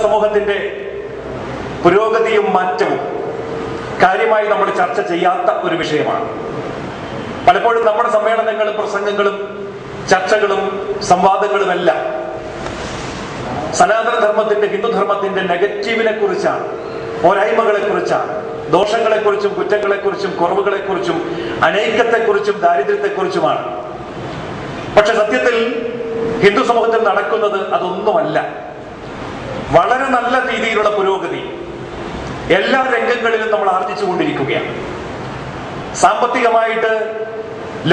സമൂഹത്തിന്റെ പുരോഗതിയും മാറ്റവും കാര്യമായി നമ്മൾ ചർച്ച ചെയ്യാത്ത ഒരു വിഷയമാണ്. പലപ്പോഴും നമ്മുടെ സമ്മേളനങ്ങളും പ്രസംഗങ്ങളും ചർച്ചകളും സംവാദങ്ങളുമെല്ലാം സനാതനധർമ്മത്തിന്റെ ഹിന്ദുധർമ്മത്തിന്റെ നെഗറ്റീവിനെ കുറിച്ചാണ്, പോരായ്മകളെ കുറിച്ചാണ്, ദോഷങ്ങളെക്കുറിച്ചും കുറ്റങ്ങളെക്കുറിച്ചും കുറവുകളെക്കുറിച്ചും അനൈക്യത്തെക്കുറിച്ചും ദാരിദ്ര്യത്തെക്കുറിച്ചുമാണ്. പക്ഷെ സത്യത്തിൽ ഹിന്ദു സമൂഹത്തിൽ നടക്കുന്നത് അതൊന്നുമല്ല. വളരെ നല്ല രീതിയിലുള്ള പുരോഗതി എല്ലാ രംഗങ്ങളിലും നമ്മൾ ആർജിച്ചുകൊണ്ടിരിക്കുകയാണ്. സാമ്പത്തികമായിട്ട്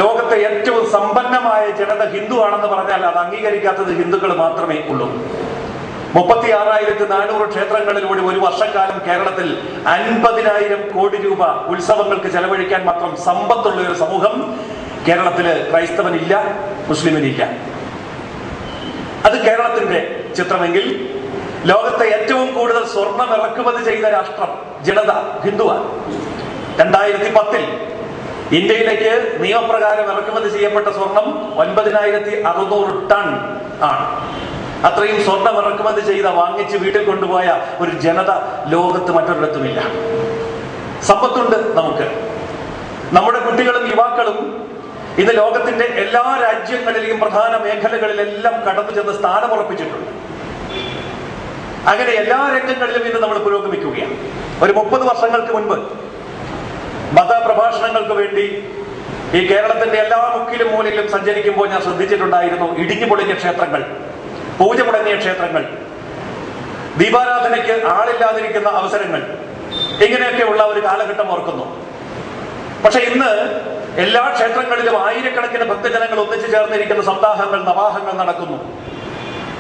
ലോകത്തെ ഏറ്റവും സമ്പന്നമായ ജനത ഹിന്ദു ആണെന്ന് പറഞ്ഞാൽ അത് അംഗീകരിക്കാത്തത് ഹിന്ദുക്കൾ മാത്രമേ ഉള്ളൂ. 36,400 ക്ഷേത്രങ്ങളിലൂടെ ഒരു വർഷക്കാലം കേരളത്തിൽ 50,000 കോടി രൂപ ഉത്സവങ്ങൾക്ക് ചെലവഴിക്കാൻ മാത്രം സമ്പത്തുള്ള ഒരു സമൂഹം കേരളത്തില് ക്രൈസ്തവനില്ല, മുസ്ലിമിനില്ല. അത് കേരളത്തിന്റെ ചിത്രമെങ്കിൽ ലോകത്തെ ഏറ്റവും കൂടുതൽ സ്വർണം ഇറക്കുമതി ചെയ്ത രാഷ്ട്രം ജനത ഹിന്ദുവാണ്. 2010 ഇന്ത്യയിലേക്ക് നിയമപ്രകാരം ഇറക്കുമതി ചെയ്യപ്പെട്ട സ്വർണം 9,600 ടൺ ആണ്. അത്രയും സ്വർണം ഇറക്കുമതി ചെയ്ത വാങ്ങിച്ച് വീട്ടിൽ കൊണ്ടുപോയ ഒരു ജനത ലോകത്ത് മറ്റൊരിടത്തുമില്ല. സമ്പത്തുണ്ട് നമുക്ക്. നമ്മുടെ കുട്ടികളും യുവാക്കളും ഇന്ന് ലോകത്തിന്റെ എല്ലാ രാജ്യങ്ങളിലെയും പ്രധാന മേഖലകളിലെല്ലാം കടന്നു ചെന്ന് സ്ഥാനമുറപ്പിച്ചിട്ടുണ്ട്. അങ്ങനെ എല്ലാ രംഗങ്ങളിലും ഇന്ന് നമ്മൾ പുരോഗമിക്കുകയാണ്. ഒരു 30 വർഷങ്ങൾക്ക് മുൻപ് മതപ്രഭാഷണങ്ങൾക്ക് വേണ്ടി ഈ കേരളത്തിന്റെ എല്ലാ മുക്കിലും മൂലയിലും സഞ്ചരിക്കുമ്പോൾ ഞാൻ ശ്രദ്ധിച്ചിട്ടുണ്ടായിരുന്നു ഇടിഞ്ഞു പൊളിഞ്ഞ ക്ഷേത്രങ്ങൾ, പൂജ മുടങ്ങിയ ക്ഷേത്രങ്ങൾ, ദീപാരാധനയ്ക്ക് ആളില്ലാതിരിക്കുന്ന അവസരങ്ങൾ, ഇങ്ങനെയൊക്കെയുള്ള ഒരു കാലഘട്ടം ഓർക്കുന്നു. പക്ഷെ ഇന്ന് എല്ലാ ക്ഷേത്രങ്ങളിലും ആയിരക്കണക്കിന് ഭക്തജനങ്ങൾ ഒന്നിച്ചു ചേർന്നിരിക്കുന്ന സപ്താഹങ്ങൾ, നവാഹങ്ങൾ നടക്കുന്നു.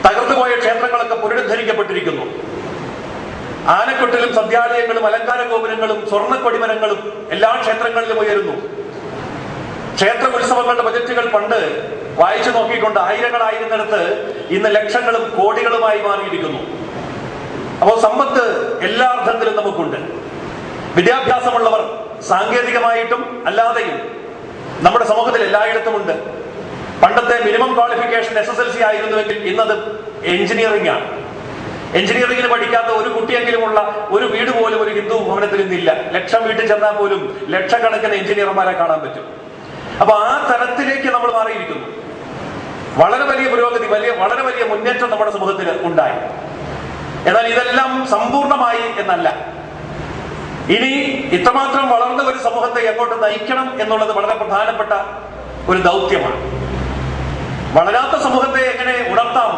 തകർന്നുപോയ ക്ഷേത്രങ്ങളൊക്കെ പുനരുദ്ധരിക്കപ്പെട്ടിരിക്കുന്നു. ആനക്കൊട്ടിലും സദ്യാലയങ്ങളും അലങ്കാര ഗോപുരങ്ങളും സ്വർണ്ണക്കൊടിമരങ്ങളും എല്ലാ ക്ഷേത്രങ്ങളിലും ഉയരുന്നു. ക്ഷേത്ര ഉത്സവങ്ങളുടെ ബജറ്റുകൾ പണ്ട് വായിച്ചു നോക്കിക്കൊണ്ട് ആയിരങ്ങളായിരുന്നിടത്ത് ഇന്ന് ലക്ഷങ്ങളും കോടികളുമായി മാറിയിരിക്കുന്നു. അപ്പോൾ സമ്പത്ത് എല്ലാ അർത്ഥത്തിലും നമുക്കുണ്ട്. വിദ്യാഭ്യാസമുള്ളവർ സാങ്കേതികമായിട്ടും അല്ലാതെയും നമ്മുടെ സമൂഹത്തിൽ എല്ലായിടത്തും ഉണ്ട്. പണ്ടത്തെ മിനിമം ക്വാളിഫിക്കേഷൻ SSLC ആയിരുന്നുവെങ്കിൽ ഇന്നത് എഞ്ചിനീയറിംഗ് ആണ്. എഞ്ചിനീയറിംഗിന് പഠിക്കാത്ത ഒരു കുട്ടിയെങ്കിലുമുള്ള ഒരു വീട് പോലും ഒരു ഹിന്ദു ഭവനത്തിൽ ഇന്നില്ല. ലക്ഷം വീട്ടിൽ ചെന്നാൽ പോലും ലക്ഷക്കണക്കിന് എഞ്ചിനീയർമാരെ കാണാൻ പറ്റും. അപ്പൊ ആ തലത്തിലേക്ക് നമ്മൾ മാറിയിരിക്കുന്നു. വളരെ വലിയ പുരോഗതി, വളരെ വലിയ മുന്നേറ്റം നമ്മുടെ സമൂഹത്തിൽ ഉണ്ടായി. എന്നാൽ ഇതെല്ലാം സമ്പൂർണമായി എന്നല്ല. ഇനി ഇത്രമാത്രം വളർന്ന ഒരു സമൂഹത്തെ എങ്ങോട്ട് നയിക്കണം എന്നുള്ളത് വളരെ പ്രധാനപ്പെട്ട ഒരു ദൗത്യമാണ്. വളരാത്ത സമൂഹത്തെ എങ്ങനെ ഉണർത്താം,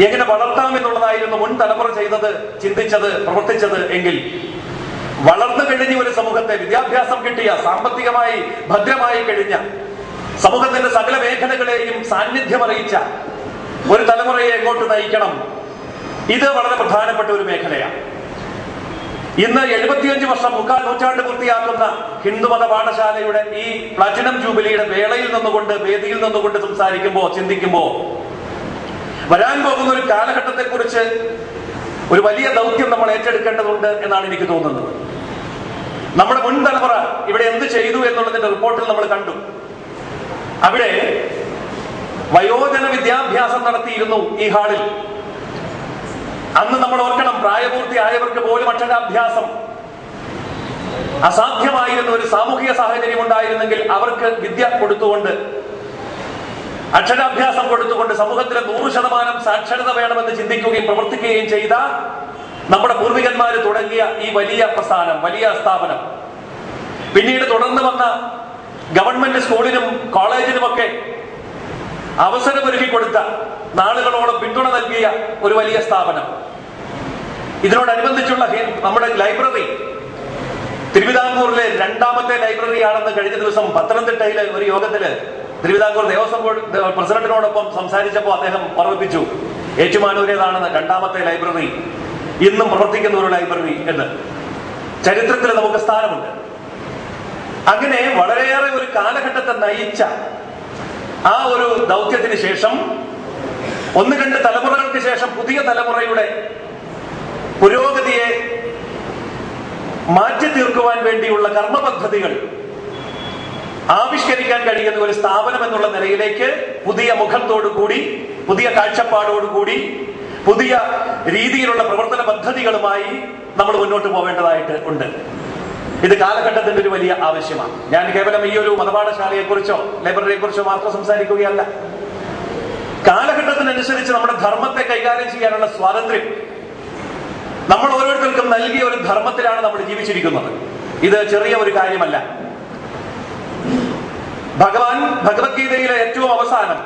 എങ്ങനെ വളർത്താം എന്നുള്ളതായിരുന്നു മുൻ തലമുറ ചെയ്തത്, ചിന്തിച്ചത്, പ്രവർത്തിച്ചത് എങ്കിൽ വളർന്നു കഴിഞ്ഞ ഒരു സമൂഹത്തെ, വിദ്യാഭ്യാസം കിട്ടിയ, സാമ്പത്തികമായി ഭദ്രമായി കഴിഞ്ഞ, സമൂഹത്തിന്റെ സകല മേഖലകളെയും സാന്നിധ്യം അറിയിച്ച ഒരു തലമുറയെ എങ്ങോട്ട് നയിക്കണം, ഇത് വളരെ പ്രധാനപ്പെട്ട ഒരു മേഖലയാണ്. ഇന്ന് 75 വർഷം, 3/4 നൂറ്റാണ്ട് പൂർത്തിയാക്കുന്ന ഹിന്ദുമത പാഠശാലയുടെ ഈ പ്ലാറ്റിനം ജൂബിലിയുടെ വേളയിൽ നിന്നുകൊണ്ട്, വേദിയിൽ നിന്നുകൊണ്ട് സംസാരിക്കുമ്പോ, ചിന്തിക്കുമ്പോ വരാൻ പോകുന്ന ഒരു കാലഘട്ടത്തെ കുറിച്ച് ഒരു വലിയ ദൗത്യം നമ്മൾ ഏറ്റെടുക്കേണ്ടതുണ്ട് എന്നാണ് എനിക്ക് തോന്നുന്നത്. നമ്മുടെ മുൻ തലമുറ ഇവിടെ എന്ത് ചെയ്തു എന്നുള്ളതിന്റെ റിപ്പോർട്ടിൽ നമ്മൾ കണ്ടു. അവിടെ വയോജന വിദ്യാഭ്യാസം നടത്തിയിരുന്നു ഈ ഹാളിൽ. അന്ന് നമ്മൾ ഓർക്കണം, പ്രായപൂർത്തിയായവർക്ക് പോലും അക്ഷരാഭ്യാസം അസാധ്യമായിരുന്ന ഒരു സാമൂഹിക സാഹചര്യം ഉണ്ടായിരുന്നെങ്കിൽ അവർക്ക് വിദ്യ കൊടുത്തുകൊണ്ട്, അക്ഷരാഭ്യാസം കൊടുത്തുകൊണ്ട് സമൂഹത്തിലെ 100% സാക്ഷരത വേണമെന്ന് ചിന്തിക്കുകയും പ്രവർത്തിക്കുകയും ചെയ്ത നമ്മുടെ പൂർവികന്മാര് തുടങ്ങിയ ഈ വലിയ പ്രസ്ഥാനം, വലിയ സ്ഥാപനം, പിന്നീട് തുടർന്ന് വന്ന ഗവൺമെന്റ് സ്കൂളിനും കോളേജിനുമൊക്കെ അവസരമൊരുക്കി കൊടുത്ത, നാളുകളോളം പിന്തുണ നൽകിയ ഒരു വലിയ സ്ഥാപനം. ഇതിനോടനുബന്ധിച്ചുള്ള നമ്മുടെ ലൈബ്രറി തിരുവിതാംകൂറിലെ 2ാമത്തെ ലൈബ്രറിയാണെന്ന് കഴിഞ്ഞ ദിവസം പത്തനംതിട്ടയിലെ ഒരു യോഗത്തില് തിരുവിതാംകൂർ ദേവസ്വം ബോർഡ് പ്രസിഡന്റിനോടൊപ്പം സംസാരിച്ചപ്പോൾ അദ്ദേഹം ഓർമ്മിപ്പിച്ചു, ഏറ്റുമാനൂരേതാണെന്ന് 2ാമത്തെ ലൈബ്രറി, ഇന്നും പ്രവർത്തിക്കുന്ന ഒരു ലൈബ്രറി എന്ന്. ചരിത്രത്തിൽ നമുക്ക് സ്ഥാനമുണ്ട്. അങ്ങനെ വളരെയേറെ ഒരു കാലഘട്ടത്തെ നയിച്ച ആ ഒരു ദൗത്യത്തിന് ശേഷം 1-2 തലമുറകൾക്ക് ശേഷം പുതിയ തലമുറയുടെ പുരോഗതിയെ മാറ്റി തീർക്കുവാൻ വേണ്ടിയുള്ള കർമ്മ പദ്ധതികൾ ആവിഷ്കരിക്കാൻ കഴിയുന്ന ഒരു സ്ഥാപനം എന്നുള്ള നിലയിലേക്ക് പുതിയ മുഖത്തോടുകൂടി, പുതിയ കാഴ്ചപ്പാടോടുകൂടി, പുതിയ രീതിയിലുള്ള പ്രവർത്തന പദ്ധതികളുമായി നമ്മൾ മുന്നോട്ട് പോവേണ്ടതായിട്ട് ഉണ്ട്. ഇത് കാലഘട്ടത്തിന്റെ ഒരു വലിയ ആവശ്യമാണ്. ഞാൻ കേവലം ഈ ഒരു മതപാഠശാലയെ കുറിച്ചോ ലൈബ്രറിയെ കുറിച്ചോ മാത്രം സംസാരിക്കുകയല്ല. കാലഘട്ടത്തിനനുസരിച്ച് നമ്മുടെ ധർമ്മത്തെ കൈകാര്യം ചെയ്യാനുള്ള സ്വാതന്ത്ര്യം നമ്മൾ ഓരോരുത്തർക്കും നൽകിയ ഒരു ധർമ്മത്തിലാണ് നമ്മൾ ജീവിച്ചിരിക്കുന്നത്. ഇത് ചെറിയ ഒരു കാര്യമല്ല. ഭഗവത്ഗീതയിലെ ഏറ്റവും അവസാനം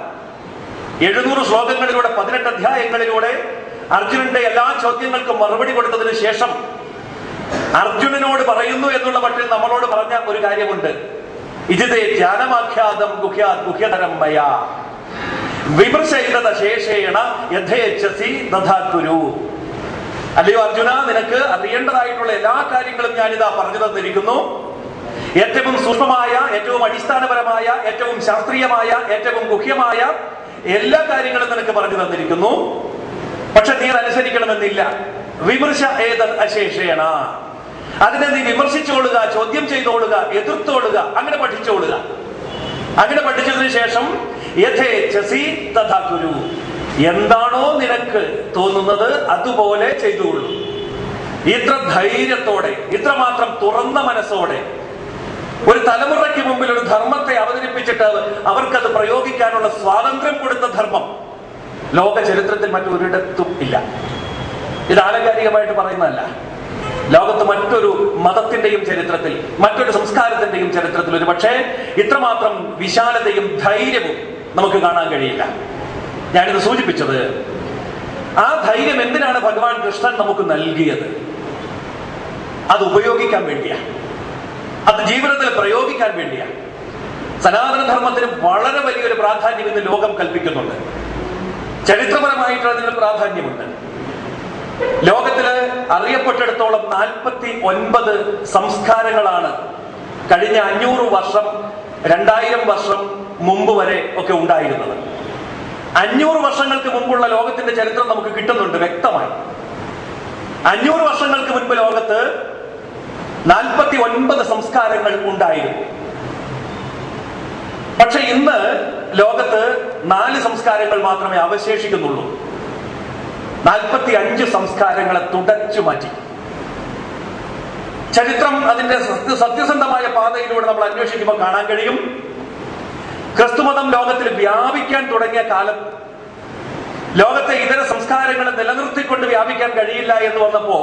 700 ശ്ലോകങ്ങളിലൂടെ 18 അധ്യായങ്ങളിലൂടെ അർജുനന്റെ എല്ലാ ചോദ്യങ്ങൾക്കും മറുപടി കൊടുത്തതിന് ശേഷം അർജുനനോട് പറയുന്നു എന്നുള്ള മട്ടിൽ നമ്മളോട് പറഞ്ഞ ഒരു കാര്യമുണ്ട്. ഇജിതേ ജ്ഞാനമാഖ്യാതം ഗുഹ്യതരം മയാ വിമർശയിത ശേഷേണ യഥേച്ഛസി തഥാ കുരു. അല്ലയോ അർജുന, നിനക്ക് അറിയേണ്ടതായിട്ടുള്ള എല്ലാ കാര്യങ്ങളും ഞാനിതാ പറഞ്ഞു തന്നിരിക്കുന്നു. ഏറ്റവും സൂക്ഷ്മമായ, ഏറ്റവും അടിസ്ഥാനപരമായ, ഏറ്റവും ശാസ്ത്രീയമായ, ഏറ്റവും ഗുഹ്യമായ എല്ലാ കാര്യങ്ങളും നിനക്ക് പറഞ്ഞു തന്നിരിക്കുന്നു. പക്ഷെ നീ അതനുസരിക്കണമെന്നില്ല. വിമർശ ഏതത് അശേഷേണ, അതിനെ നീ വിമർശിച്ചോളുക, ചോദ്യം ചെയ്തോളുക, എതിർത്തോളുക, അങ്ങനെ പഠിച്ചോളുക. അങ്ങനെ പഠിച്ചതിന് ശേഷം യഥേച്ഛസി തഥാ കുരു, എന്താണോ നിനക്ക് തോന്നുന്നത് അതുപോലെ ചെയ്തുകൊള്ളൂ. ഇത്ര ധൈര്യത്തോടെ, ഇത്രമാത്രം തുറന്ന മനസ്സോടെ ഒരു തലമുറയ്ക്ക് മുമ്പിൽ ഒരു ധർമ്മത്തെ അവതരിപ്പിച്ചിട്ട് അവർക്കത് പ്രയോഗിക്കാനുള്ള സ്വാതന്ത്ര്യം കൊടുത്ത ധർമ്മം ലോക ചരിത്രത്തിൽ മറ്റൊരിടത്തും ഇല്ല. ഇത് ആലങ്കാരികമായിട്ട് പറയുന്നതല്ല. ലോകത്ത് മറ്റൊരു മതത്തിന്റെയും ചരിത്രത്തിൽ, മറ്റൊരു സംസ്കാരത്തിന്റെയും ചരിത്രത്തിൽ ഒരു പക്ഷേ ഇത്രമാത്രം വിശാലതയും ധൈര്യവും നമുക്ക് കാണാൻ കഴിയില്ല. ഞാനിത് സൂചിപ്പിച്ചത് ആ ധൈര്യം എന്തിനാണ് ഭഗവാൻ കൃഷ്ണൻ നമുക്ക് നൽകിയത്? അത് ഉപയോഗിക്കാൻ വേണ്ടിയാണ്, അത് ജീവിതത്തിൽ പ്രയോഗിക്കാൻ വേണ്ടിയാണ്. സനാതനധർമ്മത്തിന് വളരെ വലിയൊരു പ്രാധാന്യം ഇന്ന് ലോകം കൽപ്പിക്കുന്നുണ്ട്. ചരിത്രപരമായിട്ട് അതിന് പ്രാധാന്യമുണ്ട്. ലോകത്തില് അറിയപ്പെട്ടിടത്തോളം 49 സംസ്കാരങ്ങളാണ് കഴിഞ്ഞ 500 വർഷം 2000 വർഷം മുമ്പ് വരെ ഒക്കെ ഉണ്ടായിരുന്നത്. 500 വർഷങ്ങൾക്ക് മുമ്പുള്ള ലോകത്തിന്റെ ചരിത്രം നമുക്ക് കിട്ടുന്നുണ്ട് വ്യക്തമായി. 500 വർഷങ്ങൾക്ക് മുൻപ് ലോകത്ത് 49 സംസ്കാരങ്ങൾ ഉണ്ടായിരുന്നു. പക്ഷെ ഇന്ന് ലോകത്ത് 4 സംസ്കാരങ്ങൾ മാത്രമേ അവശേഷിക്കുന്നുള്ളൂ. 45 സംസ്കാരങ്ങളെ തുടച്ചു മാറ്റി. ചരിത്രം അതിന്റെ സത്യസന്ധമായ പാതയിലൂടെ നമ്മൾ അന്വേഷിക്കുമ്പോൾ കാണാൻ കഴിയും, ക്രിസ്തുമതം ലോകത്തിൽ വ്യാപിക്കാൻ തുടങ്ങിയ കാലം ലോകത്തെ ഇതര സംസ്കാരങ്ങളെ നിലനിർത്തിക്കൊണ്ട് വ്യാപിക്കാൻ കഴിയില്ല എന്ന് വന്നപ്പോ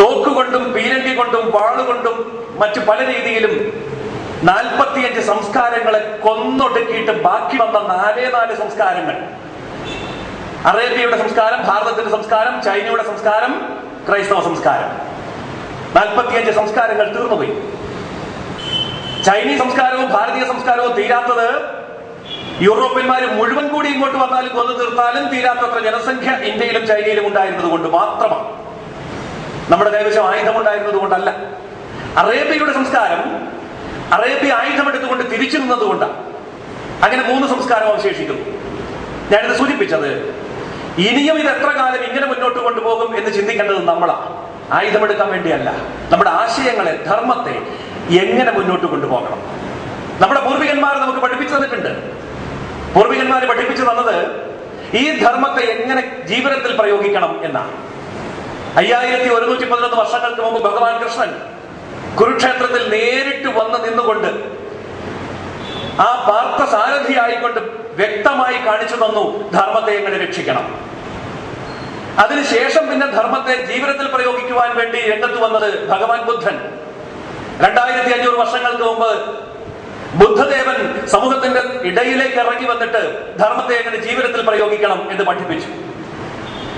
തോക്കുകൊണ്ടും പീരങ്കി കൊണ്ടും വാളുകൊണ്ടും മറ്റു പല രീതിയിലും 45 സംസ്കാരങ്ങളെ കൊന്നൊടുക്കിയിട്ട് ബാക്കി വന്ന 4 സംസ്കാരങ്ങൾ, അറേബ്യയുടെ സംസ്കാരം, ഭാരതത്തിന്റെ സംസ്കാരം, ചൈനയുടെ സംസ്കാരം, ക്രൈസ്തവ സംസ്കാരം, 45 സംസ്കാരങ്ങൾ തീർന്നുപോയി. ചൈനീസ് സംസ്കാരവും ഭാരതീയ സംസ്കാരവും തീരാത്തത് യൂറോപ്യന്മാർ മുഴുവൻ കൂടി ഇങ്ങോട്ട് വന്നാലും കൊന്നു തീർത്താലും തീരാത്തത്ര ജനസംഖ്യ ഇന്ത്യയിലും ചൈനയിലും ഉണ്ടായിരുന്നത് കൊണ്ട് മാത്രമാണ്. നമ്മുടെ കൈവശം ആയുധമുണ്ടായിരുന്നത് കൊണ്ടല്ല. അറേബ്യയുടെ സംസ്കാരം, അറേബ്യ ആയുധമെടുത്തുകൊണ്ട് തിരിച്ചു നിന്നത് കൊണ്ടാണ്. അങ്ങനെ 3 സംസ്കാരം അവശേഷിക്കുന്നു. ഞാനിത് സൂചിപ്പിച്ചത് ഇനിയും ഇത് എത്ര കാലം ഇങ്ങനെ മുന്നോട്ട് കൊണ്ടുപോകും എന്ന് ചിന്തിക്കേണ്ടത് നമ്മളാണ്. ആയുധമെടുക്കാൻ വേണ്ടിയല്ല, നമ്മുടെ ആശയങ്ങളെ, ധർമ്മത്തെ എങ്ങനെ മുന്നോട്ട് കൊണ്ടുപോകണം. നമ്മുടെ പൂർവികന്മാർ നമുക്ക് പഠിപ്പിച്ചു തന്നിട്ടുണ്ട്. പൂർവികന്മാർ പഠിപ്പിച്ചു തന്നത് ഈ ധർമ്മത്തെ എങ്ങനെ ജീവിതത്തിൽ പ്രയോഗിക്കണം എന്നാണ്. 5111 വർഷങ്ങൾക്ക് മുമ്പ് ഭഗവാൻ കൃഷ്ണൻ കുരുക്ഷേത്രത്തിൽ നേരിട്ട് വന്ന് നിന്നുകൊണ്ട് ആ പാർത്ഥസാരഥിയായിക്കൊണ്ട് വ്യക്തമായി കാണിച്ചു തന്നു ധർമ്മത്തെ എങ്ങനെ രക്ഷിക്കണം. അതിനുശേഷം പിന്നെ ധർമ്മത്തെ ജീവിതത്തിൽ പ്രയോഗിക്കുവാൻ വേണ്ടി രംഗത്ത് വന്നത് ഭഗവാൻ ബുദ്ധൻ. 2500 വർഷങ്ങൾക്ക് മുമ്പ് ബുദ്ധദേവൻ സമൂഹത്തിന്റെ ഇടയിലേക്ക് ഇറങ്ങി വന്നിട്ട് ധർമ്മത്തെ എങ്ങനെ ജീവിതത്തിൽ പ്രയോഗിക്കണം എന്ന് പഠിപ്പിച്ചു.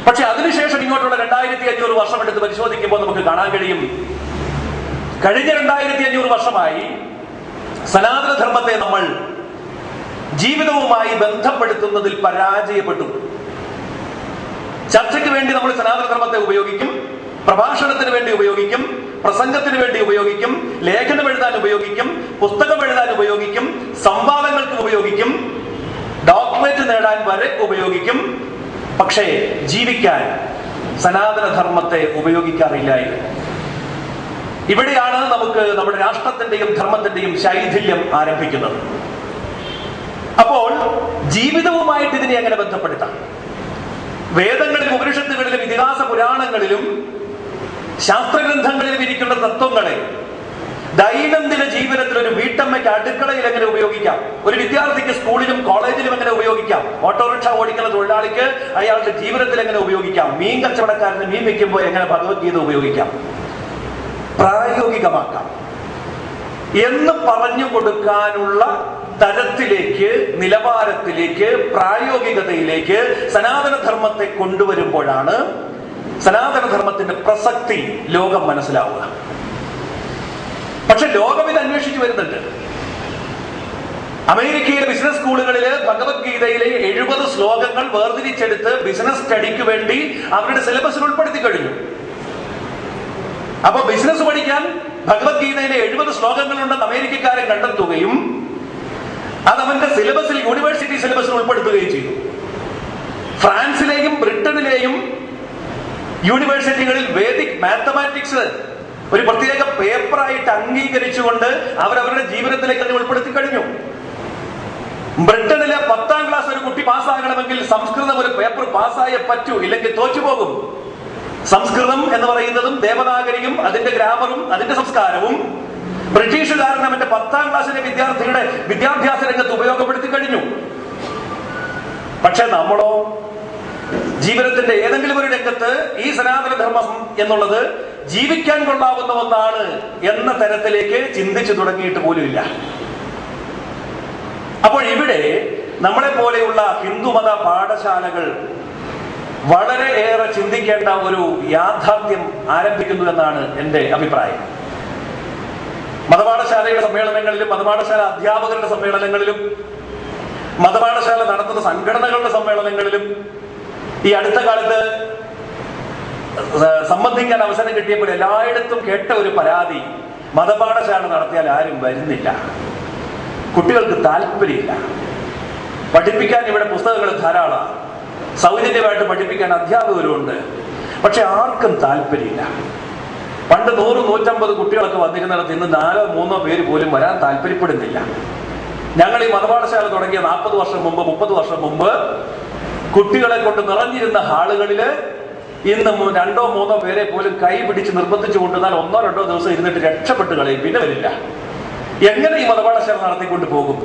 പക്ഷെ അതിനുശേഷം ഇങ്ങോട്ടുള്ള 2500 വർഷം എടുത്ത് പരിശോധിക്കുമ്പോൾ നമുക്ക് കാണാൻ കഴിയും, കഴിഞ്ഞ 2500 വർഷമായി സനാതനധർമ്മത്തെ നമ്മൾ ജീവിതവുമായി ബന്ധപ്പെടുത്തുന്നതിൽ പരാജയപ്പെട്ടു. ചർച്ചയ്ക്ക് വേണ്ടി നമ്മൾ സനാതനധർമ്മത്തെ ഉപയോഗിക്കും, പ്രഭാഷണത്തിന് വേണ്ടി ഉപയോഗിക്കും, പ്രസംഗത്തിന് വേണ്ടി ഉപയോഗിക്കും, ലേഖനം എഴുതാൻ ഉപയോഗിക്കും, പുസ്തകം എഴുതാൻ ഉപയോഗിക്കും, സംവാദങ്ങൾക്ക് ഉപയോഗിക്കും, ഡോക്ടറേറ്റ് നേടാൻ വരെ ഉപയോഗിക്കും. പക്ഷേ ജീവിക്കാൻ സനാതനധർമ്മത്തെ ഉപയോഗിക്കാറില്ലായിരുന്നു. ഇവിടെയാണ് നമുക്ക് നമ്മുടെ രാഷ്ട്രത്തിന്റെയും ധർമ്മത്തിന്റെയും ശൈഥില്യം ആരംഭിക്കുന്നത്. അപ്പോൾ ജീവിതവുമായിട്ട് ഇതിനെ എങ്ങനെ ബന്ധപ്പെടുത്താം? വേദങ്ങളിലും ഉപനിഷത്തുകളിലും ഇതിഹാസ പുരാണങ്ങളിലും ശാസ്ത്രഗ്രന്ഥങ്ങളിലും ഇരിക്കുന്ന തത്വങ്ങളെ ദൈനംദിന ജീവിതത്തിൽ ഒരു വീട്ടമ്മയ്ക്ക് അടുക്കളയിൽ എങ്ങനെ ഉപയോഗിക്കാം, ഒരു വിദ്യാർത്ഥിക്ക് സ്കൂളിലും കോളേജിലും എങ്ങനെ ഉപയോഗിക്കാം, ഓട്ടോറിക്ഷ ഓടിക്കുന്ന തൊഴിലാളിക്ക് അയാളുടെ ജീവിതത്തിൽ എങ്ങനെ ഉപയോഗിക്കാം, മീൻ കച്ചവടക്കാരന് മീൻ വെക്കുമ്പോൾ എങ്ങനെ ഭഗവത്ഗീത ഉപയോഗിക്കാം, പ്രായോഗികമാക്കാം എന്ന് പറഞ്ഞു കൊടുക്കാനുള്ള തരത്തിലേക്ക്, നിലവാരത്തിലേക്ക്, പ്രായോഗികതയിലേക്ക് സനാതനധർമ്മത്തെ കൊണ്ടുവരുമ്പോഴാണ് സനാതനധർമ്മത്തിന്റെ പ്രസക്തി ലോകം മനസ്സിലാവുക. പക്ഷെ ലോകം ഇത് അന്വേഷിച്ചു വരുന്നുണ്ട്. അമേരിക്കയിലെ ബിസിനസ് സ്കൂളുകളിൽ ഭഗവത്ഗീതയിലെ 70 ശ്ലോകങ്ങൾ വേർതിരിച്ചെടുത്ത് ബിസിനസ് സ്റ്റഡിക്ക് വേണ്ടി അവരുടെ സിലബസിൽ ഉൾപ്പെടുത്തി കഴിഞ്ഞു. അപ്പൊ ബിസിനസ് പഠിക്കാൻ ഭഗവത്ഗീതയിലെ 70 ശ്ലോകങ്ങളുണ്ടെന്ന് അമേരിക്കക്കാരൻ കണ്ടെത്തുകയും അത് അവന്റെ സിലബസിൽ, യൂണിവേഴ്സിറ്റി സിലബസിൽ ഉൾപ്പെടുത്തുകയും ചെയ്തു. ഫ്രാൻസിലെയും ബ്രിട്ടനിലെയും യൂണിവേഴ്സിറ്റികളിൽ വേദിക് മാത്തമാറ്റിക്സ് ഒരു പ്രത്യേക പേപ്പറായിട്ട് അംഗീകരിച്ചുകൊണ്ട് അവരവരുടെ ജീവിതത്തിലേക്ക് അത് ഉൾപ്പെടുത്തി കഴിഞ്ഞു. ബ്രിട്ടനിലെ 10ാം ക്ലാസ് ഒരു കുട്ടി പാസ്സാകണമെങ്കിൽ സംസ്കൃതം ഒരു പേപ്പർ പാസ്സായേ പറ്റൂ, ഇല്ലെങ്കിൽ തോറ്റുപോകും. സംസ്കൃതം എന്ന് പറയുന്നതും ദേവനാഗരിയും അതിന്റെ ഗ്രാമറും അതിന്റെ സംസ്കാരവും ബ്രിട്ടീഷുകാരൻ അവന്റെ 10ാം ക്ലാസ്സിലെ വിദ്യാർത്ഥിയുടെ വിദ്യാഭ്യാസ രംഗത്ത് ഉപയോഗപ്പെടുത്തി കഴിഞ്ഞു. പക്ഷെ നമ്മളോ ജീവിതത്തിന്റെ ഏതെങ്കിലും ഒരു രംഗത്ത് ഈ സനാതനധർമ്മം എന്നുള്ളത് ജീവിക്കാൻ കൊള്ളാവുന്ന ഒന്നാണ് എന്ന തരത്തിലേക്ക് ചിന്തിച്ചു തുടങ്ങിയിട്ട് പോലുമില്ല. അപ്പോൾ ഇവിടെ നമ്മളെ പോലെയുള്ള ഹിന്ദുമത പാഠശാലകൾ വളരെ ഏറെ ചിന്തിക്കേണ്ട ഒരു യാഥാർത്ഥ്യം ആരംഭിക്കുന്നു എന്നാണ് എന്റെ അഭിപ്രായം. മതപാഠശാലയുടെ സമ്മേളനങ്ങളിലും മതപാഠശാല അധ്യാപകരുടെ സമ്മേളനങ്ങളിലും മതപാഠശാല നടത്തുന്ന സംഘടനകളുടെ സമ്മേളനങ്ങളിലും ഈ അടുത്ത കാലത്ത് സംബന്ധിക്കാൻ അവസരം കിട്ടിയപ്പോൾ എല്ലായിടത്തും കേട്ട ഒരു പരാതി, മതപാഠശാല നടത്തിയാൽ ആരും വരുന്നില്ല, കുട്ടികൾക്ക് താല്പര്യമില്ല. പഠിപ്പിക്കാൻ ഇവിടെ പുസ്തകങ്ങൾ ധാരാളം, സൗജന്യമായിട്ട് പഠിപ്പിക്കാൻ അധ്യാപകരുമുണ്ട്, പക്ഷെ ആർക്കും താല്പര്യമില്ല. പണ്ട് 100-150 കുട്ടികളൊക്കെ വന്നിരുന്നിടത്ത് ഇന്ന് 4-3 പേര് പോലും വരാൻ താല്പര്യപ്പെടുന്നില്ല. ഞങ്ങൾ ഈ മതപാഠശാല തുടങ്ങിയ 40 വർഷം മുമ്പ് 30 വർഷം മുമ്പ് കുട്ടികളെ കൊണ്ട് നിറഞ്ഞിരുന്ന ഹാളുകളില് ഇന്ന് 2-3 പേരെ പോലും കൈ പിടിച്ച് നിർബന്ധിച്ചു കൊണ്ടുവന്നാൽ 1-2 ദിവസം ഇരുന്നിട്ട് രക്ഷപ്പെട്ട് കളയും, പിന്നെ വരില്ല. എങ്ങനെ ഈ മതപാഠശാല നടത്തിക്കൊണ്ട് പോകും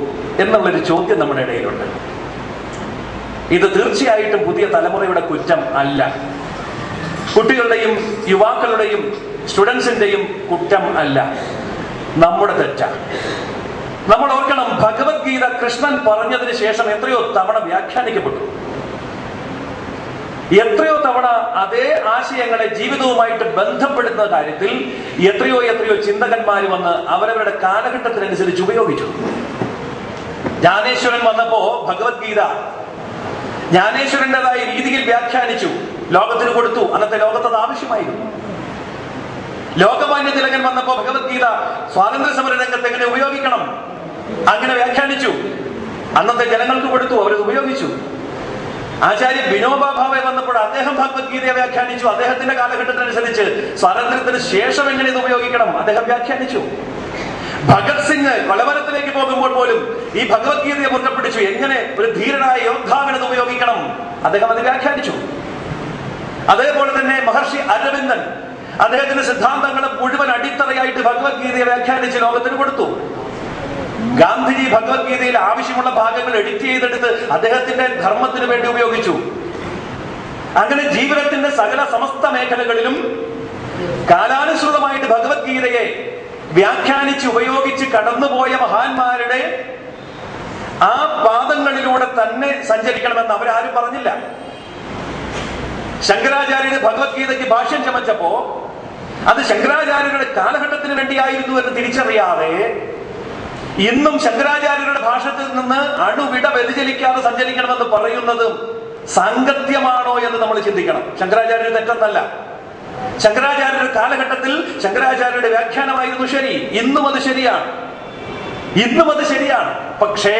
എന്നുള്ളൊരു ചോദ്യം നമ്മുടെ ഇടയിലുണ്ട്. ഇത് തീർച്ചയായിട്ടും പുതിയ തലമുറയുടെ കുറ്റം അല്ല, കുട്ടികളുടെയും യുവാക്കളുടെയും സ്റ്റുഡൻസിന്റെയും കുറ്റം അല്ല, നമ്മുടെ തെറ്റാണ്. നമ്മൾ ഓർക്കണം, ഭഗവത്ഗീത കൃഷ്ണൻ പറഞ്ഞതിന് ശേഷം എത്രയോ തവണ വ്യാഖ്യാനിക്കപ്പെട്ടു. എത്രയോ തവണ അതേ ആശയങ്ങളെ ജീവിതവുമായിട്ട് ബന്ധപ്പെടുന്ന കാര്യത്തിൽ എത്രയോ ചിന്തകന്മാർ വന്ന് അവരവരുടെ കാലഘട്ടത്തിനനുസരിച്ച് ഉപയോഗിച്ചു. ജ്ഞാനേശ്വരൻ വന്നപ്പോ ഭഗവത്ഗീത ജ്ഞാനേശ്വരന്റേതായ രീതിയിൽ വ്യാഖ്യാനിച്ചു, ലോകത്തിന് കൊടുത്തു. അന്നത്തെ ലോകത്തത് ആവശ്യമായിരുന്നു. ലോകമാന്യ തിലകൻ വന്നപ്പോ ഭഗവത്ഗീത സ്വാതന്ത്ര്യ സമര രംഗത്ത് എങ്ങനെ ഉപയോഗിക്കണം അങ്ങനെ വ്യാഖ്യാനിച്ചു, അന്നത്തെ ജനങ്ങൾക്ക് കൊടുത്തു, അവരത് ഉപയോഗിച്ചു. ആചാര്യ വിനോബാ ഭാവെ വന്നപ്പോൾ അദ്ദേഹം ഭഗവത്ഗീതയെ വ്യാഖ്യാനിച്ചു, അദ്ദേഹത്തിന്റെ കാലഘട്ടത്തിനനുസരിച്ച് സ്വാതന്ത്ര്യത്തിന് ശേഷം എങ്ങനെ ഇത് ഉപയോഗിക്കണം അദ്ദേഹം വ്യാഖ്യാനിച്ചു. ഭഗത് സിംഗ് കൊലമരത്തിലേക്ക് പോകുമ്പോൾ പോലും ഈ ഭഗവത്ഗീതയെ മുന്നപ്പിടിച്ചു, എങ്ങനെ ഒരു ധീരനായ യോദ്ധാവിനത് ഉപയോഗിക്കണം അദ്ദേഹം അത് വ്യാഖ്യാനിച്ചു. അതേപോലെ തന്നെ മഹർഷി അരവിന്ദൻ അദ്ദേഹത്തിന്റെ സിദ്ധാന്തങ്ങൾ മുഴുവൻ അടിത്തറയായിട്ട് ഭഗവത്ഗീതയെ വ്യാഖ്യാനിച്ച് ലോകത്തിന് കൊടുത്തു. ഗാന്ധിജി ഭഗവത്ഗീതയിൽ ആവശ്യമുള്ള ഭാഗങ്ങൾ എഡിറ്റ് ചെയ്തെടുത്ത് അദ്ദേഹത്തിന്റെ ധർമ്മത്തിന് വേണ്ടി ഉപയോഗിച്ചു. അങ്ങനെ ജീവിതത്തിന്റെ സകല സമസ്ത മേഖലകളിലും കാലാനുസൃതമായിട്ട് ഭഗവത്ഗീതയെ വ്യാഖ്യാനിച്ച് ഉപയോഗിച്ച് കടന്നുപോയ മഹാന്മാരുടെ ആ പാദങ്ങളിലൂടെ തന്നെ സഞ്ചരിക്കണമെന്ന് അവരാരും പറഞ്ഞില്ല. ശങ്കരാചാര്യര് ഭഗവത്ഗീതയ്ക്ക് ഭാഷ്യം ചമച്ചപ്പോ അത് ശങ്കരാചാര്യരുടെ കാലഘട്ടത്തിന് വേണ്ടിയായിരുന്നു എന്ന് തിരിച്ചറിയാതെ ഇന്നും ശങ്കരാചാര്യരുടെ ഭാഷത്തിൽ നിന്ന് അണുവിട വ്യതിചലിക്കാതെ സഞ്ചരിക്കണമെന്ന് പറയുന്നത് സാങ്കത്യമാണോ എന്ന് നമ്മൾ ചിന്തിക്കണം. ശങ്കരാചാര്യർ തെറ്റെന്നല്ല, ശങ്കരാചാര്യരുടെ കാലഘട്ടത്തിൽ ശങ്കരാചാര്യരുടെ വ്യാഖ്യാനമായിരുന്നു ശരി, ഇന്നും അത് ശരിയാണ്. പക്ഷേ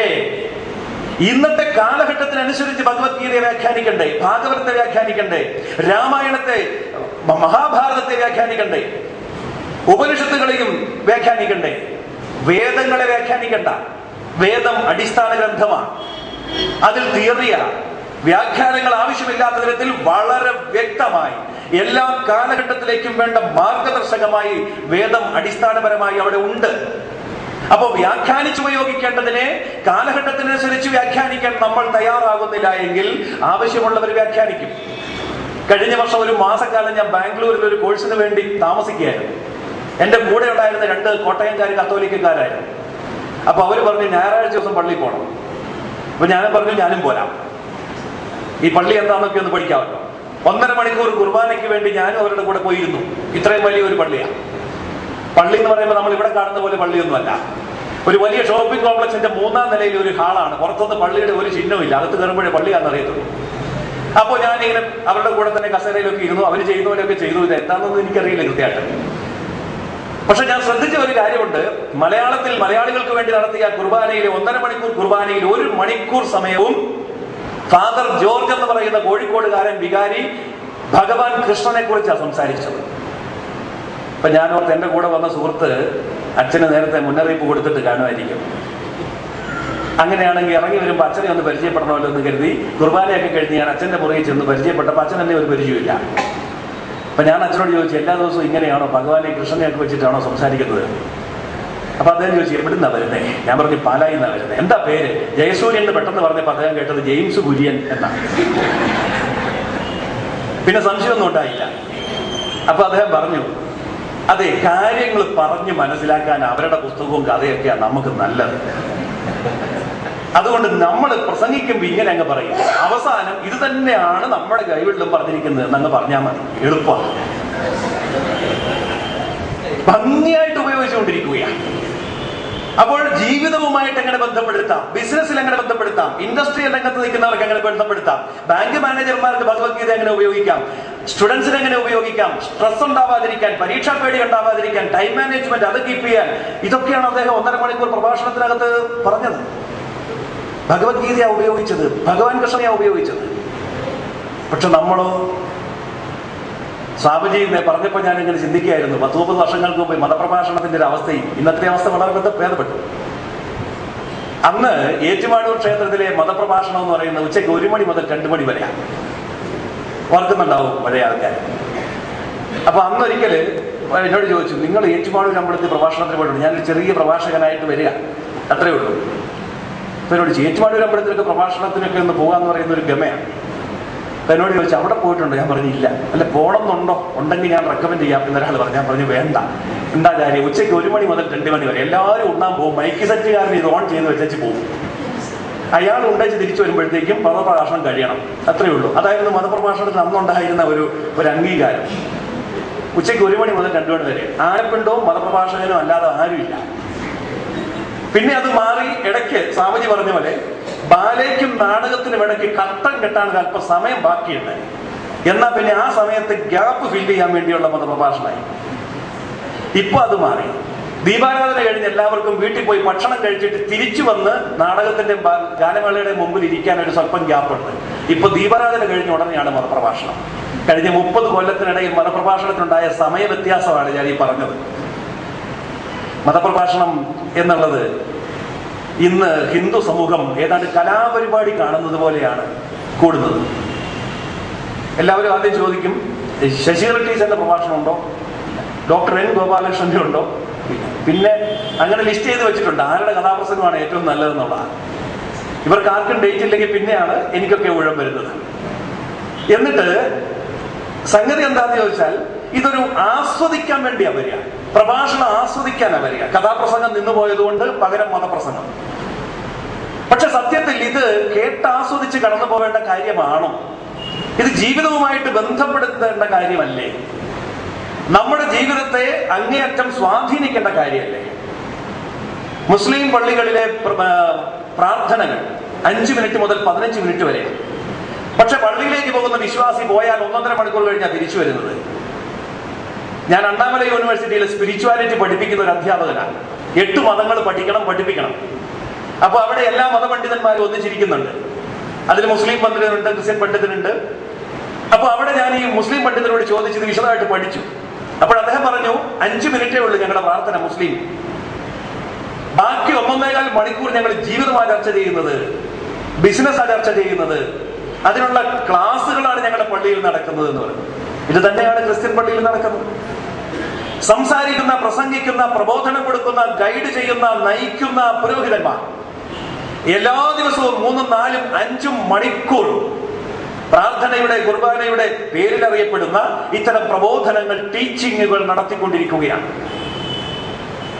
ഇന്നത്തെ കാലഘട്ടത്തിനനുസരിച്ച് ഭഗവത്ഗീതയെ വ്യാഖ്യാനിക്കണ്ടേ, ഭാഗവതത്തെ വ്യാഖ്യാനിക്കണ്ടേ, രാമായണത്തെ മഹാഭാരതത്തെ വ്യാഖ്യാനിക്കണ്ടേ. ഉപനിഷത്തുകളെയും വ്യാഖ്യാനിക്കണ്ടേ? വേദങ്ങളെ വ്യാഖ്യാനിക്കണ്ട. വേദം അടിസ്ഥാന ഗ്രന്ഥമാണ്, അതിൽ തിയറിയാ. വ്യാഖ്യാനങ്ങൾ ആവശ്യമില്ലാത്ത തരത്തിൽ വളരെ വ്യക്തമായി എല്ലാ കാലഘട്ടത്തിലേക്കും വേണ്ട മാർഗദർശകമായി വേദം അടിസ്ഥാനപരമായി അവിടെ ഉണ്ട്. അപ്പൊ വ്യാഖ്യാനിച്ചുപയോഗിക്കേണ്ടതിനെ കാലഘട്ടത്തിനനുസരിച്ച് വ്യാഖ്യാനിക്കാൻ നമ്മൾ തയ്യാറാകുന്നില്ല എങ്കിൽ ആവശ്യമുള്ളവർ വ്യാഖ്യാനിക്കും. കഴിഞ്ഞ വർഷം ഒരു മാസക്കാലം ഞാൻ ബാംഗ്ലൂരിൽ ഒരു കോഴ്സിന് വേണ്ടി താമസിക്കുകയായിരുന്നു. എന്റെ കൂടെ ഉണ്ടായിരുന്ന 2 കോട്ടയംകാർ കത്തോലിക്കക്കാരായിരുന്നു. അപ്പൊ അവര് പറഞ്ഞു ഞായറാഴ്ച ദിവസം പള്ളിയിൽ പോകണം. അപ്പൊ ഞാനും പറഞ്ഞു ഞാനും പോരാം, ഈ പള്ളി എന്താണെന്നൊക്കെ ഒന്ന് പഠിക്കാമല്ലോ. 1.5 മണിക്കൂർ കുർബാനയ്ക്ക് വേണ്ടി ഞാനും അവരുടെ കൂടെ പോയിരുന്നു. ഇത്രയും വലിയൊരു പള്ളിയാണ്. പള്ളി എന്ന് പറയുമ്പോൾ നമ്മൾ ഇവിടെ കാണുന്ന പോലെ പള്ളിയൊന്നുമല്ല. ഒരു വലിയ ഷോപ്പിംഗ് കോംപ്ലക്സിന്റെ 3ാം നിലയിൽ ഒരു ഹാളാണ്. പുറത്തൊന്നും പള്ളിയുടെ ഒരു ചിഹ്നമില്ല. അകത്ത് കയറുമ്പോഴേ പള്ളിയാണെന്ന് അറിയത്തുള്ളൂ. അപ്പോൾ ഞാനിങ്ങനെ അവരുടെ കൂടെ തന്നെ കസേരയിലൊക്കെ ഇരുന്നു. അവർ ചെയ്യുന്ന പോലെയൊക്കെ ചെയ്തു. ഇത് എന്താണെന്നൊന്നും എനിക്കറിയില്ല കൃത്യമായിട്ട്. പക്ഷെ ഞാൻ ശ്രദ്ധിച്ച ഒരു കാര്യമുണ്ട്. മലയാളത്തിൽ മലയാളികൾക്ക് വേണ്ടി നടത്തിയ കുർബാനയിലെ 1.5 മണിക്കൂർ കുർബാനയിൽ 1 മണിക്കൂർ സമയവും ഫാദർ ജോർജ് എന്ന് പറയുന്ന കോഴിക്കോടുകാരൻ വികാരി ഭഗവാൻ കൃഷ്ണനെ കുറിച്ചാണ് സംസാരിച്ചത്. അപ്പൊ ഞാനോർത്ത് എന്റെ കൂടെ വന്ന സുഹൃത്ത് അച്ഛന് നേരത്തെ മുന്നറിയിപ്പ് കൊടുത്തിട്ട് കാണുമായിരിക്കും. അങ്ങനെയാണെങ്കിൽ ഇറങ്ങി വരുമ്പോൾ അച്ഛനെ ഒന്ന് പരിചയപ്പെടണമല്ലോ എന്ന് കരുതി കുർബാനയൊക്കെ കഴിഞ്ഞ് ഞാൻ അച്ഛന്റെ മുറിയിൽ ചെന്ന് പരിചയപ്പെട്ടപ്പോൾ അച്ഛൻ എന്നെ ഒരു പരിചയമില്ല. അപ്പൊ ഞാൻ അച്ഛനോട് ചോദിച്ചു, എല്ലാ ദിവസവും ഇങ്ങനെയാണോ ഭഗവാനെ കൃഷ്ണനെയൊക്കെ വെച്ചിട്ടാണോ സംസാരിക്കുന്നത്? അപ്പൊ അദ്ദേഹം ചോദിച്ചു, എവിടുന്നാ വരുന്നേ? ഞാൻ പറഞ്ഞു പാലായിൽ നിന്നാ വരുന്നത്. എന്താ പേര്? ജയസൂര്യൻ എന്ന് പെട്ടെന്ന് പറഞ്ഞപ്പോൾ അദ്ദേഹം കേട്ടത് ജെയിംസ് കുര്യൻ എന്നാണ്. പിന്നെ സംശയമൊന്നും ഉണ്ടായില്ല. അപ്പൊ അദ്ദേഹം പറഞ്ഞു, അതെ, കാര്യങ്ങൾ പറഞ്ഞ് മനസ്സിലാക്കാൻ അവരുടെ പുസ്തകവും കഥയൊക്കെയാണ് നമുക്ക് നല്ലത്. അതുകൊണ്ട് നമ്മൾ പ്രസംഗിക്കുമ്പോൾ ഇങ്ങനെ അങ്ങ് പറയും, അവസാനം ഇത് തന്നെയാണ് നമ്മുടെ ബൈബിളിലും പറഞ്ഞിരിക്കുന്നത് എന്നങ്ങ് പറഞ്ഞാൽ മതി, എളുപ്പമാണ്. ഭംഗിയായിട്ട് ഉപയോഗിച്ചുകൊണ്ടിരിക്കുകയാണ്. അപ്പോൾ ജീവിതവുമായിട്ട് എങ്ങനെ ബന്ധപ്പെടുത്താം, ബിസിനസ്സിൽ എങ്ങനെ ബന്ധപ്പെടുത്താം, ഇൻഡസ്ട്രിയൽ രംഗത്ത് നിൽക്കുന്നവർക്ക് എങ്ങനെ ബന്ധപ്പെടുത്താം, ബാങ്ക് മാനേജർമാർക്ക് ഭഗവത്ഗീത എങ്ങനെ ഉപയോഗിക്കാം, സ്റ്റുഡൻസിന് എങ്ങനെ ഉപയോഗിക്കാം, സ്ട്രെസ് ഉണ്ടാവാതിരിക്കാൻ, പരീക്ഷാ പേടി ഉണ്ടാവാതിരിക്കാൻ, ടൈം മാനേജ്മെന്റ് അത് കീപ്പ് ചെയ്യാൻ, ഇതൊക്കെയാണ് അദ്ദേഹം 1.5 മണിക്കൂർ പ്രഭാഷണത്തിനകത്ത് പറഞ്ഞത്. ഭഗവത്ഗീതയാ ഉപയോഗിച്ചത്, ഭഗവാൻ കൃഷ്ണനെയാ ഉപയോഗിച്ചത്. പക്ഷെ നമ്മളോ? സ്വാമിജി പറഞ്ഞപ്പോൾ ഞാൻ ഇങ്ങനെ ചിന്തിക്കുകയായിരുന്നു, 10-30 വർഷങ്ങൾക്ക് മുമ്പ് മതപ്രഭാഷണത്തിന്റെ ഒരു അവസ്ഥയും ഇന്നത്തെ അവസ്ഥ വളരെ ഭേദപ്പെട്ടു. അന്ന് ഏറ്റുമാനൂർ ക്ഷേത്രത്തിലെ മതപ്രഭാഷണം എന്ന് പറയുന്നത് ഉച്ചയ്ക്ക് 1 മണി മുതൽ 2 മണി വരെയാണ്. ഓർക്കുന്നുണ്ടാവും പഴയ ആൾക്കാർ. അപ്പൊ അന്നൊരിക്കല് എന്നോട് ചോദിച്ചു, നിങ്ങൾ ഏറ്റുമാനൂർ അമ്പലത്തിൽ പ്രഭാഷണത്തിന് പോയിട്ടുണ്ട്? ഞാനൊരു ചെറിയ പ്രഭാഷകനായിട്ട് വരിക, അത്രേ ഉള്ളൂ. അപ്പൊ എന്നോട് ഏറ്റുമാനൂർ അമ്പലത്തിലൊക്കെ പ്രഭാഷണത്തിനൊക്കെ ഒന്ന് പോകാന്ന് പറയുന്ന ഒരു ഗമയാണ്. അപ്പൊ എന്നോട് ചോദിച്ചു, അവിടെ പോയിട്ടുണ്ട്? ഞാൻ പറഞ്ഞില്ല. അല്ല, പോകണമെന്നുണ്ടോ? ഉണ്ടെങ്കിൽ ഞാൻ റെക്കമെൻഡ് ചെയ്യാം എന്നൊരാൾ പറഞ്ഞു. ഞാൻ പറഞ്ഞു വേണ്ട. എന്താ കാര്യം? ഉച്ചയ്ക്ക് 1 മണി മുതൽ 2 മണി വരെ എല്ലാവരും ഉണ്ണാൻ പോകും. മൈക്ക് സെറ്റുകാരൻ ഇത് ഓൺ ചെയ്ത് വെച്ചു പോകും. അയാൾ ഉണ്ടച്ച് തിരിച്ചു വരുമ്പോഴത്തേക്കും മതപ്രഭാഷണം കഴിയണം, അത്രയേ ഉള്ളൂ. അതായിരുന്നു മതപ്രഭാഷണത്തിന് അന്നുണ്ടായിരുന്ന ഒരു അംഗീകാരം. ഉച്ചയ്ക്ക് 1 മണി മുതൽ 2 മണി വരെ ആനപ്പിണ്ടവും മതപ്രഭാഷകനും അല്ലാതെ ആരുമില്ല. പിന്നെ അത് മാറി ഇടയ്ക്ക് സ്വാമിജി പറഞ്ഞ പോലെ ബാലയ്ക്കും നാടകത്തിനും ഇടയ്ക്ക് കട്ടം കെട്ടാൻ അല്പം സമയം ബാക്കിയുണ്ട്. എന്നാൽ പിന്നെ ആ സമയത്ത് ഗ്യാപ്പ് ഫില്ല് ചെയ്യാൻ വേണ്ടിയുള്ള മതപ്രഭാഷണമായി. ഇപ്പൊ അത് മാറി. ദീപാരാധന കഴിഞ്ഞ് എല്ലാവർക്കും വീട്ടിൽ പോയി ഭക്ഷണം കഴിച്ചിട്ട് തിരിച്ചു വന്ന് നാടകത്തിന്റെ ഗാനമേളയുടെ മുമ്പിൽ ഇരിക്കാൻ ഒരു സ്വല്പം ഗ്യാപ്പുണ്ട്. ഇപ്പൊ ദീപാരാധന കഴിഞ്ഞ ഉടനെയാണ് മതപ്രഭാഷണം. കഴിഞ്ഞ 30 കൊല്ലത്തിനിടയിൽ മതപ്രഭാഷണത്തിനുണ്ടായ സമയ വ്യത്യാസമാണ് ഞാൻ ഈ പറഞ്ഞത്. മതപ്രഭാഷണം എന്നുള്ളത് ഇന്ന് ഹിന്ദു സമൂഹം ഏതാണ്ട് കലാപരിപാടി കാണുന്നത് പോലെയാണ് കൂടുന്നത്. എല്ലാവരും ആദ്യം ചോദിക്കും, ശശി ടീച്ചറിന്റെ പ്രഭാഷണം ഉണ്ടോ, ഡോക്ടർ എൻ ഗോപാലകൃഷ്ണന്റെ ഉണ്ടോ? പിന്നെ അങ്ങനെ ലിസ്റ്റ് ചെയ്ത് വെച്ചിട്ടുണ്ട് ആരുടെ കഥാപ്രസംഗമാണ് ഏറ്റവും നല്ലതെന്നുള്ളതാണ്. ഇവർക്ക് ആർക്കും ഡേറ്റ് ഇല്ലെങ്കിൽ പിന്നെയാണ് എനിക്കൊക്കെ ഊഴം വരുന്നത്. എന്നിട്ട് സംഗതി എന്താന്ന് ചോദിച്ചാൽ, ഇതൊരു ആസ്വദിക്കാൻ വേണ്ടിയാ വരിക, പ്രഭാഷണം ആസ്വദിക്കാനാ വരിക. കഥാപ്രസംഗം നിന്നുപോയതുകൊണ്ട് പകരം മതപ്രസംഗം. പക്ഷെ സത്യത്തിൽ ഇത് കേട്ടാസ്വദിച്ച് കടന്നു പോവേണ്ട കാര്യമാണോ? ഇത് ജീവിതവുമായിട്ട് ബന്ധപ്പെടുത്തേണ്ട കാര്യമല്ലേ? നമ്മുടെ ജീവിതത്തെ അങ്ങേയറ്റം സ്വാധീനിക്കേണ്ട കാര്യമല്ലേ? മുസ്ലിം പള്ളികളിലെ പ്രാർത്ഥനകൾ 5 മിനിറ്റ് മുതൽ 15 മിനിറ്റ് വരെ. പക്ഷെ പള്ളിയിലേക്ക് പോകുന്ന വിശ്വാസി പോയാൽ 1.5 മണിക്കൂർ കഴിഞ്ഞാൽ തിരിച്ചു വരുന്നത്. ഞാൻ അണ്ണാമല യൂണിവേഴ്സിറ്റിയിൽ സ്പിരിച്വാലിറ്റി പഠിപ്പിക്കുന്ന ഒരു അധ്യാപകനാണ്. 8 മതങ്ങൾ പഠിപ്പിക്കണം. അപ്പൊ അവിടെ എല്ലാ മതപണ്ഡിതന്മാരും ഒന്നിച്ചിരിക്കുന്നുണ്ട്. അതിൽ മുസ്ലിം പണ്ഡിതനുണ്ട്, ക്രിസ്ത്യൻ പണ്ഡിതനുണ്ട്. അപ്പൊ അവിടെ ഞാൻ ഈ മുസ്ലിം പണ്ഡിതനോട് ചോദിച്ചത് വിശദമായിട്ട് പഠിച്ചു. അപ്പോൾ അദ്ദേഹം പറഞ്ഞു 5 മിനിറ്റേ ഉള്ളൂ ഞങ്ങളുടെ പ്രാർത്ഥന മുസ്ലിം, ബാക്കി 1.25 മണിക്കൂർ ഞങ്ങൾ ജീവിതമാണ് ചർച്ച ചെയ്യുന്നത്, ബിസിനസ്സാണ് ചർച്ച ചെയ്യുന്നത്, അതിനുള്ള ക്ലാസ്സുകളാണ് ഞങ്ങളുടെ പള്ളിയിൽ നടക്കുന്നത് എന്ന് പറഞ്ഞു. ഇത് തന്നെയാണ് ക്രിസ്ത്യൻ പള്ളിയിൽ നടക്കുന്നത്. സംസാരിക്കുന്ന, പ്രസംഗിക്കുന്ന, പ്രബോധനം കൊടുക്കുന്ന, ഗൈഡ് ചെയ്യുന്ന, നയിക്കുന്ന പുരോഹിതന്മാർ എല്ലാ ദിവസവും 3, 4, 5 മണിക്കൂർ പ്രാർത്ഥനയുടെ, കുർബാനയുടെ പേരിൽ അറിയപ്പെടുന്ന ഇത്തരം പ്രബോധനങ്ങൾ, ടീച്ചിങ്ങുകൾ നടത്തിക്കൊണ്ടിരിക്കുകയാണ്.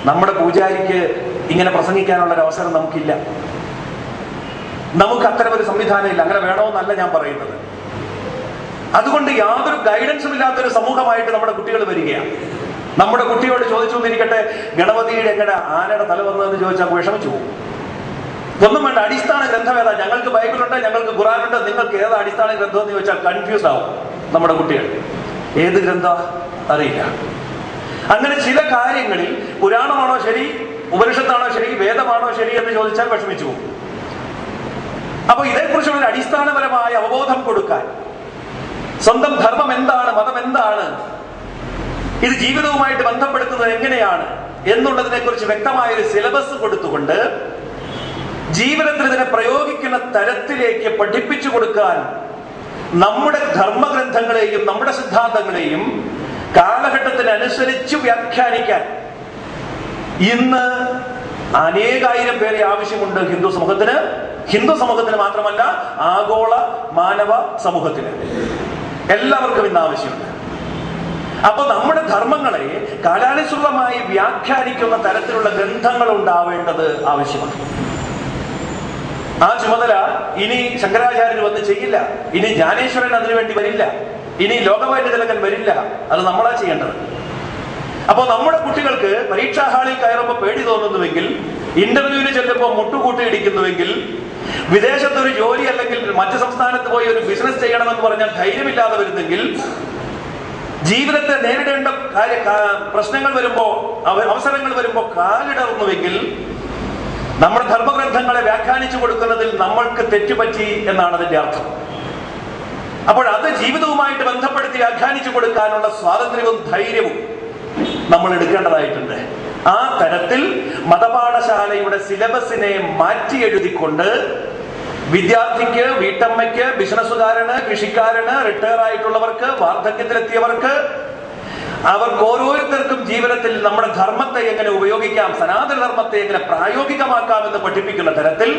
നമ്മുടെ പൂജാരിക്ക് ഇങ്ങനെ പ്രസംഗിക്കാനുള്ള ഒരു അവസരം നമുക്കില്ല. നമുക്ക് അത്തരം ഒരു സംവിധാനം ഇല്ല. അങ്ങനെ വേണമെന്നല്ല ഞാൻ പറയുന്നത്. അതുകൊണ്ട് യാതൊരു ഗൈഡൻസും ഇല്ലാത്തൊരു സമൂഹമായിട്ട് നമ്മുടെ കുട്ടികൾ വരികയാണ്. നമ്മുടെ കുട്ടിയോട് ചോദിച്ചു എന്നിരിക്കട്ടെ, ഗണപതിയുടെ എങ്ങനെ ആനയുടെ തല വന്നതെന്ന് ചോദിച്ചാൽ വിഷമിച്ചു പോകും. ഒന്നും വേണ്ട, അടിസ്ഥാന ഗ്രന്ഥം ഏതാ? ഞങ്ങൾക്ക് ബൈബിളുണ്ട്, ഞങ്ങൾക്ക് ഖുറാനുണ്ട്, നിങ്ങൾക്ക് ഏതാ അടിസ്ഥാന ഗ്രന്ഥം എന്ന് ചോദിച്ചാൽ കൺഫ്യൂസ് ആവും നമ്മുടെ കുട്ടികൾ. ഏത് ഗ്രന്ഥം അറിയില്ല. അങ്ങനെ ചില കാര്യങ്ങളിൽ പുരാണമാണോ ശരി, ഉപനിഷത്താണോ ശരി, വേദമാണോ ശരി എന്ന് ചോദിച്ചാൽ വിഷമിച്ചു പോകും. അപ്പൊ ഇതേക്കുറിച്ചുള്ള അടിസ്ഥാനപരമായ അവബോധം കൊടുക്കാൻ, സ്വന്തം ധർമ്മം എന്താണ്, മതം എന്താണ്, ഇത് ജീവിതവുമായിട്ട് ബന്ധപ്പെടുത്തുന്നത് എങ്ങനെയാണ് എന്നുള്ളതിനെ കുറിച്ച് വ്യക്തമായ ഒരു സിലബസ് കൊടുത്തുകൊണ്ട് ജീവിതത്തിൽ ഇതിനെ പ്രയോഗിക്കുന്ന തരത്തിലേക്ക് പഠിപ്പിച്ചു കൊടുക്കാൻ, നമ്മുടെ ധർമ്മഗ്രന്ഥങ്ങളെയും നമ്മുടെ സിദ്ധാന്തങ്ങളെയും കാലഘട്ടത്തിനനുസരിച്ച് വ്യാഖ്യാനിക്കാൻ ഇന്ന് അനേകായിരം പേരെ ആവശ്യമുണ്ട് ഹിന്ദു സമൂഹത്തിന് മാത്രമല്ല, ആഗോള മാനവ സമൂഹത്തിന് എല്ലാവർക്കും ഇന്ന് ആവശ്യമുണ്ട്. അപ്പൊ നമ്മുടെ ധർമ്മങ്ങളെ കാലാനുസൃതമായി വ്യാഖ്യാനിക്കുന്ന തരത്തിലുള്ള ഗ്രന്ഥങ്ങൾ ഉണ്ടാവേണ്ടത് ആവശ്യമാണ്. ആ ചുമതല ഇനി ശങ്കരാചാര്യർ വന്ന് ചെയ്യില്ല, ഇനി ജ്ഞാനേശ്വരൻ അതിനുവേണ്ടി വരില്ല, ഇനി ലോകമായിട്ട് തിലകൻ വരില്ല. അത് നമ്മളാ ചെയ്യേണ്ടത്. അപ്പൊ നമ്മുടെ കുട്ടികൾക്ക് പരീക്ഷാ ഹാളിൽ കയറുമ്പോൾ പേടി തോന്നുന്നുവെങ്കിൽ, ഇന്റർവ്യൂവിന് ചെല്ലുമ്പോൾ മുട്ടുകൂട്ടി ഇടിക്കുന്നുവെങ്കിൽ, വിദേശത്തൊരു ജോലി അല്ലെങ്കിൽ മറ്റു സംസ്ഥാനത്ത് പോയി ഒരു ബിസിനസ് ചെയ്യണമെന്ന് പറഞ്ഞാൽ ധൈര്യമില്ലാതെ വരുന്നെങ്കിൽ, ജീവിതത്തെ നേരിടേണ്ട പ്രശ്നങ്ങൾ വരുമ്പോ, അവസരങ്ങൾ വരുമ്പോ കാലിടറുന്നുവെങ്കിൽ, നമ്മുടെ ധർമ്മഗ്രന്ഥങ്ങളെ വ്യാഖ്യാനിച്ചു കൊടുക്കുന്നതിൽ നമ്മൾക്ക് തെറ്റുപറ്റി എന്നാണ് അതിന്റെ അർത്ഥം. അപ്പോൾ അത് ജീവിതവുമായിട്ട് ബന്ധപ്പെടുത്തി വ്യാഖ്യാനിച്ചു കൊടുക്കാനുള്ള സ്വാതന്ത്ര്യവും ധൈര്യവും നമ്മൾ എടുക്കേണ്ടതായിട്ടുണ്ട്. ആ തരത്തിൽ മതപാഠശാലയുടെ സിലബസിനെ മാറ്റി എഴുതിക്കൊണ്ട് വിദ്യാർത്ഥിക്ക്, വീട്ടമ്മയ്ക്ക്, ബിസിനസ്സുകാരന്, കൃഷിക്കാരന്, റിട്ടയർ ആയിട്ടുള്ളവർക്ക്, വാർദ്ധക്യത്തിലെത്തിയവർക്ക്, അവർക്ക് ഓരോരുത്തർക്കും ജീവിതത്തിൽ നമ്മുടെ ധർമ്മത്തെ എങ്ങനെ ഉപയോഗിക്കാം, സനാതന ധർമ്മത്തെ എങ്ങനെ പ്രായോഗികമാക്കാം എന്ന് പഠിപ്പിക്കുന്ന തരത്തിൽ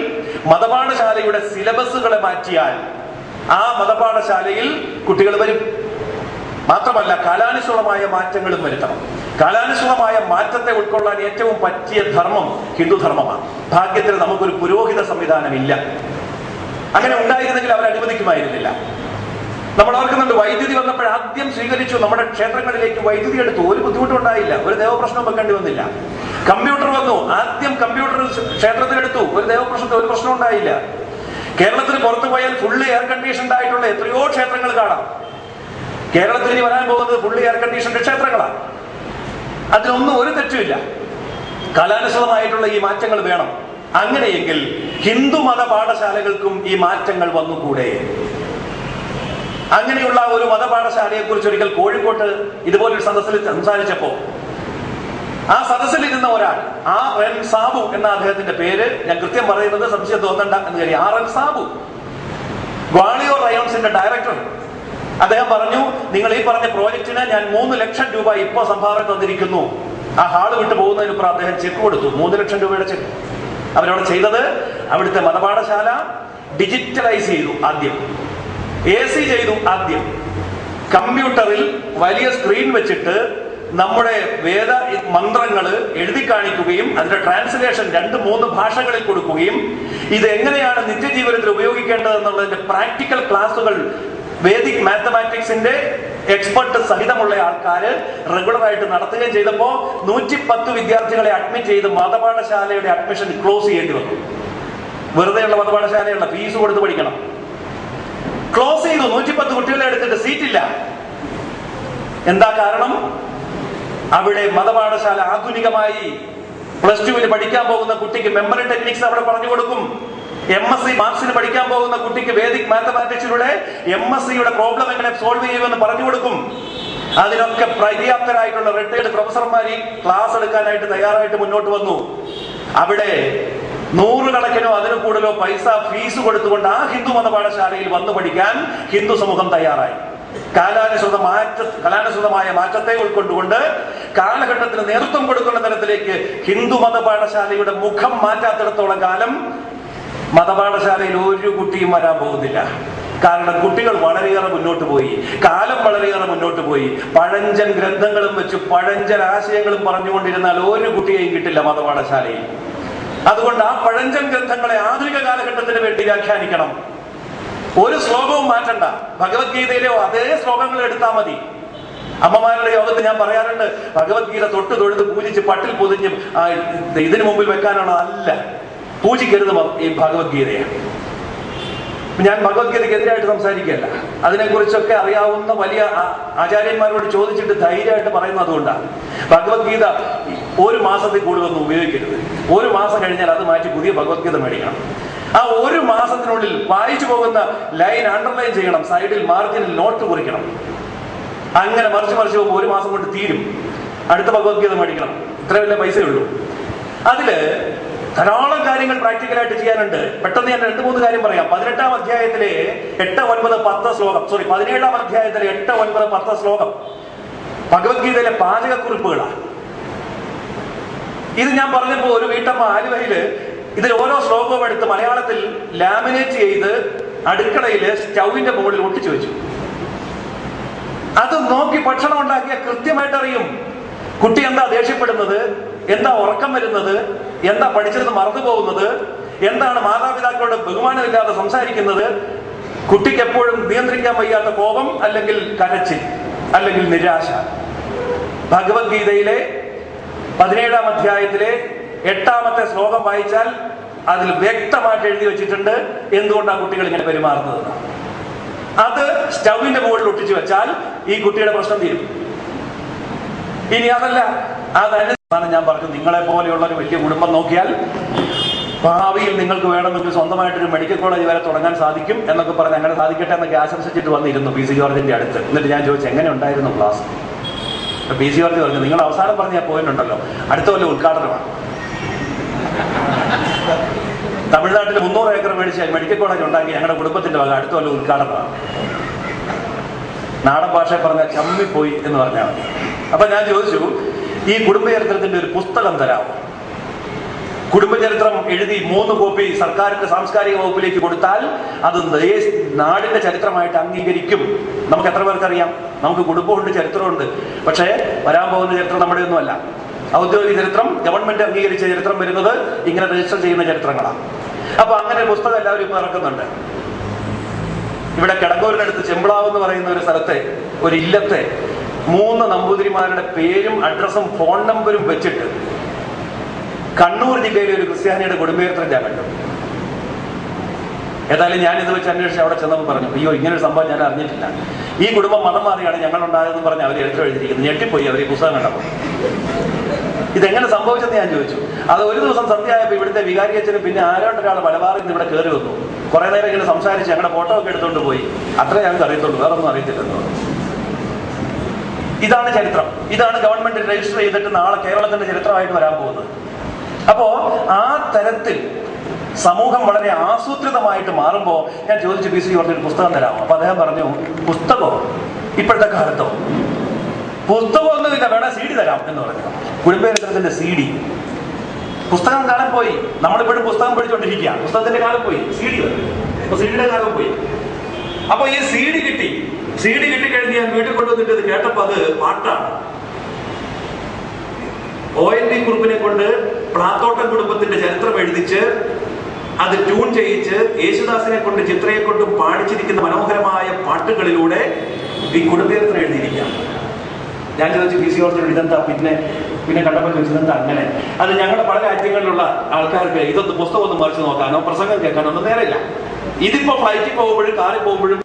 മതപാഠശാലയുടെ സിലബസുകളെ മാറ്റിയാൽ ആ മതപാഠശാലയിൽ കുട്ടികൾ വരും. മാത്രമല്ല, കാലാനുസൃതമായ മാറ്റങ്ങളും വരുത്തണം. കാലാനുസൃതമായ മാറ്റത്തെ ഉൾക്കൊള്ളാൻ ഏറ്റവും പറ്റിയ ധർമ്മം ഹിന്ദുധർമ്മമാണ്. ഭാഗ്യത്തിന് നമുക്കൊരു പുരോഹിത സംവിധാനമില്ല. അങ്ങനെ ഉണ്ടായിരുന്നെങ്കിൽ അവർ അനുവദിക്കുമായിരുന്നില്ല. നമ്മൾ ഓർക്കുന്നുണ്ട്, വൈദ്യുതി വന്നപ്പോൾ ആദ്യം സ്വീകരിച്ചു, നമ്മുടെ ക്ഷേത്രങ്ങളിലേക്ക് വൈദ്യുതി എടുത്തു, ഒരു ബുദ്ധിമുട്ടുണ്ടായില്ല, ഒരു ദേവപ്രശ്നം വെക്കേണ്ടി വന്നില്ല. കമ്പ്യൂട്ടർ വന്നു, ആദ്യം കമ്പ്യൂട്ടർ ക്ഷേത്രത്തിലെടുത്തു, ഒരു പ്രശ്നം ഉണ്ടായില്ല. കേരളത്തിന് പുറത്തു പോയാൽ ഫുള്ളി എയർ കണ്ടീഷൻഡ് ആയിട്ടുള്ള എത്രയോ ക്ഷേത്രങ്ങൾ കാണാം. കേരളത്തിൽ ഇനി വരാൻ പോകുന്നത് ഫുള്ളി എയർ കണ്ടീഷൻഡ് ക്ഷേത്രങ്ങളാണ്. അതിനൊന്നും ഒരു തെറ്റുമില്ല. കാലാനുസൃതമായിട്ടുള്ള ഈ മാറ്റങ്ങൾ വേണം. അങ്ങനെയെങ്കിൽ ഹിന്ദു മത പാഠശാലകൾക്കും ഈ മാറ്റങ്ങൾ വന്നുകൂടെ? അങ്ങനെയുള്ള ഒരു മതപാഠശാലയെ കുറിച്ച് ഒരിക്കൽ കോഴിക്കോട്ട് ഇതുപോലൊരു സദസ്സിൽ സംസാരിച്ചപ്പോ ആ സദസ്സിലിരുന്ന ഒരാൾ, R.N. സാബു എന്ന അദ്ദേഹത്തിന്റെ പേര്, ഞാൻ കൃത്യം പറയുന്നത് സംശയം തോന്നണ്ട എന്ന് കരുതി, R.N. സാബു, ഗ്വാളിയോർ റയോൺസിന്റെ ഡയറക്ടർ. അദ്ദേഹം പറഞ്ഞു, നിങ്ങൾ ഈ പറഞ്ഞ പ്രോജക്റ്റിന് ഞാൻ 3 ലക്ഷം രൂപ ഇപ്പോ സംഭാവന തന്നിരിക്കുന്നു. ആ ഹാള് വിട്ടു പോകുന്നതിന് അദ്ദേഹം ചെക്ക് കൊടുത്തു, 3 ലക്ഷം രൂപയുടെ ചെക്ക്. അവരവിടെ ചെയ്തത്, അവിടുത്തെ മതപാഠശാല ഡിജിറ്റലൈസ് ചെയ്തു. ആദ്യം AC ചെയ്തു. ആദ്യം കമ്പ്യൂട്ടറിൽ വലിയ സ്ക്രീൻ വെച്ചിട്ട് നമ്മുടെ വേദ മന്ത്രങ്ങള് എഴുതി കാണിക്കുകയും അതിന്റെ ട്രാൻസ്ലേഷൻ 2-3 ഭാഷകളിൽ കൊടുക്കുകയും ഇത് എങ്ങനെയാണ് നിത്യജീവിതത്തിൽ ഉപയോഗിക്കേണ്ടത് എന്നുള്ളതിന്റെ പ്രാക്ടിക്കൽ ക്ലാസുകൾ വേദിക് മാത്തമാറ്റിക്സിന്റെ എക്സ്പെർട്ട് സഹിതമുള്ള ആൾക്കാര് റെഗുലർ ആയിട്ട് നടത്തുകയും ചെയ്തപ്പോ 110 വിദ്യാർത്ഥികളെ അഡ്മിറ്റ് ചെയ്ത് മതപാഠശാലയുടെ അഡ്മിഷൻ ക്ലോസ് ചെയ്യേണ്ടി വന്നു. വെറുതെയുള്ള മതപാഠശാലയുള്ള ഫീസ് കൊടുത്ത് പഠിക്കണം. ക്ലോസ് ചെയ്തു. 110 കുട്ടികളെ എടുത്തിട്ട് സീറ്റില്ല. എന്താ കാരണം? അവിടെ മതപാഠശാല ആധുനികമായി +2 പഠിക്കാൻ പോകുന്ന കുട്ടിക്ക് മെമ്മറി ടെക്നിക്സ് അവിടെ പറഞ്ഞു കൊടുക്കും. MSc മാർക്സിന് പഠിക്കാൻ പോകുന്ന കുട്ടിക്ക് വേദിക് മാത്തമാറ്റിക്സിലൂടെ MScയുടെ പ്രോബ്ലം എങ്ങനെ സോൾവ് ചെയ്യുമെന്ന് പറഞ്ഞു കൊടുക്കും. അതിനൊക്കെ പര്യാപ്തരായിട്ടുള്ള റിട്ടയർഡ് പ്രൊഫസർമാർ ക്ലാസ് എടുക്കാനായിട്ട് തയ്യാറായിട്ട് മുന്നോട്ട് വന്നു. അവിടെ നൂറുകണക്കിനോ അതിനു കൂടുതലോ പൈസ ഫീസ് കൊടുത്തുകൊണ്ട് ആ ഹിന്ദു മത പാഠശാലയിൽ വന്നു പഠിക്കാൻ ഹിന്ദു സമൂഹം തയ്യാറായി. കാലാനുസൃതമായ മാറ്റത്തെ ഉൾക്കൊണ്ടുകൊണ്ട് കാലഘട്ടത്തിന് നേതൃത്വം കൊടുക്കുന്ന തരത്തിലേക്ക് ഹിന്ദു മത പാഠശാലയുടെ മുഖം മാറ്റാത്തിടത്തോളം കാലം മതപാഠശാലയിൽ ഒരു കുട്ടിയും വരാൻ പോകുന്നില്ല. കാരണം കുട്ടികൾ വളരെയേറെ മുന്നോട്ട് പോയി, കാലം വളരെയേറെ മുന്നോട്ട് പോയി. പഴഞ്ചൻ ഗ്രന്ഥങ്ങളും വെച്ച് പഴഞ്ചൻ ആശയങ്ങളും പറഞ്ഞുകൊണ്ടിരുന്നാൽ ഒരു കുട്ടിയെയും കിട്ടില്ല മതപാഠശാലയിൽ. അതുകൊണ്ട് ആ പഴഞ്ചൻ ഗ്രന്ഥങ്ങളെ ആധുനിക കാലഘട്ടത്തിന് വേണ്ടി വ്യാഖ്യാനിക്കണം. ഒരു ശ്ലോകവും മാറ്റണ്ട. ഭഗവത്ഗീതയിലെ അതേ ശ്ലോകങ്ങൾ എടുത്താൽ മതി. അമ്മമാരുടെ യോഗത്തിൽ ഞാൻ പറയാറുണ്ട്, ഭഗവത്ഗീത തൊട്ട് തൊഴുത് പൂജിച്ച് പട്ടിൽ പൊതിഞ്ഞ് ഇതിനു മുമ്പിൽ വെക്കാനാണോ? അല്ല, പൂജിക്കരുത് ഈ ഭഗവത്ഗീതയെ. ഞാൻ ഭഗവത്ഗീതയ്ക്കെതിരായിട്ട് സംസാരിക്കുകയല്ല, അതിനെക്കുറിച്ചൊക്കെ അറിയാവുന്ന വലിയ ആചാര്യന്മാരോട് ചോദിച്ചിട്ട് ധൈര്യമായിട്ട് പറയുന്നത് അതുകൊണ്ടാണ്. ഭഗവത്ഗീത ഒരു മാസത്തിൽ കൂടുതലൊന്നും ഉപയോഗിക്കരുത്. ഒരു മാസം കഴിഞ്ഞാൽ അത് മാറ്റി പുതിയ ഭഗവത്ഗീത മേടിക്കണം. ആ ഒരു മാസത്തിനുള്ളിൽ വായിച്ചു പോകുന്ന ലൈൻ അണ്ടർലൈൻ ചെയ്യണം, സൈഡിൽ മാർജിനിൽ നോട്ട് കുറിക്കണം. അങ്ങനെ മറിച്ച് പോകുമ്പോൾ ഒരു മാസം കൊണ്ട് തീരും. അടുത്ത ഭഗവത്ഗീത മേടിക്കണം. ഇത്ര വലിയ പൈസയേ ഉള്ളൂ. അതില് ധാരാളം കാര്യങ്ങൾ പ്രാക്ടിക്കലായിട്ട് ചെയ്യാനുണ്ട്. പെട്ടെന്ന് ഞാൻ 2-3 കാര്യം പറയാം. 18-ാം അധ്യായത്തിലെ 8, 9, 10 ശ്ലോകം, 17-ാം അധ്യായത്തിലെ 8, 9, 10 ശ്ലോകം ഭഗവത്ഗീതയിലെ പാചകക്കുറിപ്പുകളാണ്. ഇത് ഞാൻ പറഞ്ഞപ്പോ ഒരു വീട്ടമ്മ ആലുവയില് ഇതിൽ ഓരോ ശ്ലോകവും എടുത്ത് മലയാളത്തിൽ ലാമിനേറ്റ് ചെയ്ത് അടുക്കളയില് സ്റ്റൗവിന്റെ മുകളിൽ ഒട്ടിച്ചു വെച്ചു. അത് നോക്കി ഭക്ഷണം ഉണ്ടാക്കിയ കൃത്യമായിട്ട് അറിയും കുട്ടി എന്താ ദേഷ്യപ്പെടുന്നത്, എന്താ ഉറക്കം വരുന്നത്, എന്താ പഠിച്ചത് മറന്നു പോകുന്നത്, എന്താണ് മാതാപിതാക്കളോട് ബഹുമാനമില്ലാതെ സംസാരിക്കുന്നത്, കുട്ടിക്ക് എപ്പോഴും നിയന്ത്രിക്കാൻ വയ്യാത്ത കോപം, അല്ലെങ്കിൽ കരച്ചിൽ, അല്ലെങ്കിൽ നിരാശ. ഭഗവത്ഗീതയിലെ 17-ാം അധ്യായത്തിലെ 8-ാമത്തെ ശ്ലോകം വായിച്ചാൽ അതിൽ വ്യക്തമായിട്ട് എഴുതി വെച്ചിട്ടുണ്ട് എന്തുകൊണ്ടാണ് കുട്ടികൾ ഇങ്ങനെ പെരുമാറുന്നത്. അത് സ്റ്റൗവിന്റെ മുകളിൽ ഒട്ടിച്ചു വെച്ചാൽ ഈ കുട്ടിയുടെ പ്രശ്നം തീരും. ഇനി അതല്ല, അതനുസരിച്ചാണ് ഞാൻ പറഞ്ഞു, നിങ്ങളെ പോലെയുള്ള ഒരു വലിയ കുടുംബം നോക്കിയാൽ ഭാവിയിൽ നിങ്ങൾക്ക് വേണമെങ്കിൽ സ്വന്തമായിട്ടൊരു മെഡിക്കൽ കോളേജ് വരെ തുടങ്ങാൻ സാധിക്കും എന്നൊക്കെ പറഞ്ഞ് അങ്ങനെ സാധിക്കട്ടെ എന്നൊക്കെ ആശംസിച്ചിട്ട് വന്നിരുന്നു പി സി ജോർജിന്റെ അടുത്ത്. എന്നിട്ട് ഞാൻ ചോദിച്ചു, എങ്ങനെ ഉണ്ടായിരുന്നു ക്ലാസ്? പി സി ജോർജ് പറഞ്ഞു, നിങ്ങൾ അവസാനം പറഞ്ഞ ഞാൻ പോയിട്ടുണ്ടല്ലോ, അടുത്ത കൊല്ലം ഉദ്ഘാടനമാണ്. തമിഴ്നാട്ടിൽ 300 ഏക്കർ മേടിച്ച് മെഡിക്കൽ കോളേജ് ഉണ്ടാക്കി ഞങ്ങളുടെ കുടുംബത്തിന്റെ വക അടുത്ത കൊല്ലം ഉദ്ഘാടനമാണ്. നാടൻ ഭാഷയിൽ പറഞ്ഞാൽ ചമ്മിപ്പോയി എന്ന് പറഞ്ഞാൽ മതി. അപ്പൊ ഞാൻ ചോദിച്ചു, ഈ കുടുംബചരിത്രത്തിന്റെ ഒരു പുസ്തകം തരാമോ? കുടുംബചരിത്രം എഴുതി 3 കോപ്പി സർക്കാരിന്റെ സാംസ്കാരിക വകുപ്പിലേക്ക് കൊടുത്താൽ അത് നാടിന്റെ ചരിത്രമായിട്ട് അംഗീകരിക്കും. നമുക്ക് എത്ര പേർക്കറിയാം? നമുക്ക് കുടുംബമുണ്ട്, ചരിത്രമുണ്ട്. പക്ഷേ വരാൻ പോകുന്ന ചരിത്രം നമ്മുടെ ഒന്നുമല്ല. ഔദ്യോഗിക ചരിത്രം, ഗവൺമെന്റ് അംഗീകരിച്ച ചരിത്രം വരുന്നത് ഇങ്ങനെ രജിസ്റ്റർ ചെയ്യുന്ന ചരിത്രങ്ങളാണ്. അപ്പൊ അങ്ങനെ പുസ്തകം എല്ലാവരും ഇപ്പൊ ഇറക്കുന്നുണ്ട്. ഇവിടെ കിടങ്ങൂരിനടുത്ത് ചെമ്പിളാവ് എന്ന് പറയുന്ന ഒരു സ്ഥലത്തെ ഒരു ഇല്ലത്തെ 3 നമ്പൂതിരിമാരുടെ പേരും അഡ്രസ്സും ഫോൺ നമ്പരും വെച്ചിട്ട് കണ്ണൂർ ജില്ലയിലെ ഒരു ക്രിസ്ത്യാനിയുടെ കുടുംബചരിത്രം ഞാൻ കണ്ടു. ഏതായാലും ഞാൻ ഇത് വെച്ച് അന്വേഷിച്ച് അവിടെ ചെന്നപ്പോൾ പറഞ്ഞു, അയ്യോ ഇങ്ങനൊരു സംഭവം ഞാൻ അറിഞ്ഞിട്ടില്ല. ഈ കുടുംബം മതം മാറിയാണ് ഞങ്ങളുണ്ടായതെന്ന് പറഞ്ഞ് അവർ എഴുത്ത് എഴുതിയിരിക്കുന്നത്. ഞെട്ടിപ്പോയി അവർ ഈ പുസ്തകം കണ്ടപ്പോൾ. ഇതെങ്ങനെ സംഭവിച്ചെന്ന് ഞാൻ ചോദിച്ചു. അത് ഒരു ദിവസം സന്ധ്യയായപ്പോൾ ഇവിടുത്തെ വികാരി അച്ഛന് പിന്നെ ആരോട്ടൊരാൾ മലബാറിൽ നിന്ന് ഇവിടെ കയറി വന്നു. കുറെ നേരം ഇങ്ങനെ സംസാരിച്ച് ഞങ്ങളുടെ ഫോട്ടോ ഒക്കെ എടുത്തുകൊണ്ട് പോയി. അത്രേ ഞങ്ങൾക്ക് അറിയത്തുള്ളൂ, വേറൊന്നും അറിയത്തില്ലെന്ന് പറഞ്ഞു. ഇതാണ് ചരിത്രം. ഇതാണ് ഗവൺമെന്റ് രജിസ്റ്റർ ചെയ്തിട്ട് നാളെ കേരളത്തിന്റെ ചരിത്രമായിട്ട് വരാൻ പോകുന്നത്. അപ്പോ ആ തരത്തിൽ സമൂഹം വളരെ ആസൂത്രിതമായിട്ട് മാറുമ്പോൾ ഞാൻ ചോദിച്ചു, പി സി ജോർജ് ഒരു പുസ്തകം തരാമോ? അപ്പൊ അദ്ദേഹം പറഞ്ഞു, പുസ്തകമോ ഇപ്പോഴത്തെ കാലത്തോ? പുസ്തകമൊന്നുമില്ല, വേണേ CD തരാം എന്ന് പറഞ്ഞു. കുടുംബചരിത്രത്തിന്റെ CD. പുസ്തകം കാലം പോയി. നമ്മളിപ്പോഴും പുസ്തകം പഠിച്ചുകൊണ്ടിരിക്കുക. പുസ്തകത്തിന്റെ കാലം പോയി, CD വന്നു. അപ്പൊ CD-യുടെ കാലം പോയി. അപ്പൊ ഈ CD കിട്ടി. CD കിട്ടിക്കഴിഞ്ഞ് ഞാൻ വീട്ടിൽ കൊണ്ടുവന്നിട്ട് ഇത് കേട്ടപ്പോ അത് പാട്ടാണ്. ONV കുറുപ്പിനെ കൊണ്ട് പ്ലാത്തോട്ടം കുടുംബത്തിന്റെ ചരിത്രം എഴുതിച്ച് അത് ട്യൂൺ ചെയ്യിച്ച് യേശുദാസിനെ കൊണ്ട് ചിത്രയെ കൊണ്ടും പാടിച്ചിരിക്കുന്ന മനോഹരമായ പാട്ടുകളിലൂടെ ഈ കുടുംബചരിത്രം എഴുതിയിരിക്കാം. ഞാൻ ചോദിച്ചു, പി സി ജോർജിനോട് ഇതെന്താ? പിന്നെ കണ്ടപ്പോൾ ചോദിച്ചു, ഇതെന്താ അങ്ങനെ? അത് ഞങ്ങളുടെ പല രാജ്യങ്ങളിലുള്ള ആൾക്കാർക്ക് ഇതൊന്ന് പുസ്തകം ഒന്ന് മറിച്ച് നോക്കാനോ പ്രസംഗം കേൾക്കാനോ ഒന്നും നേരമില്ല. ഇതിപ്പോ ഫ്ലൈറ്റിൽ പോകുമ്പോഴും കാറിൽ പോകുമ്പോഴും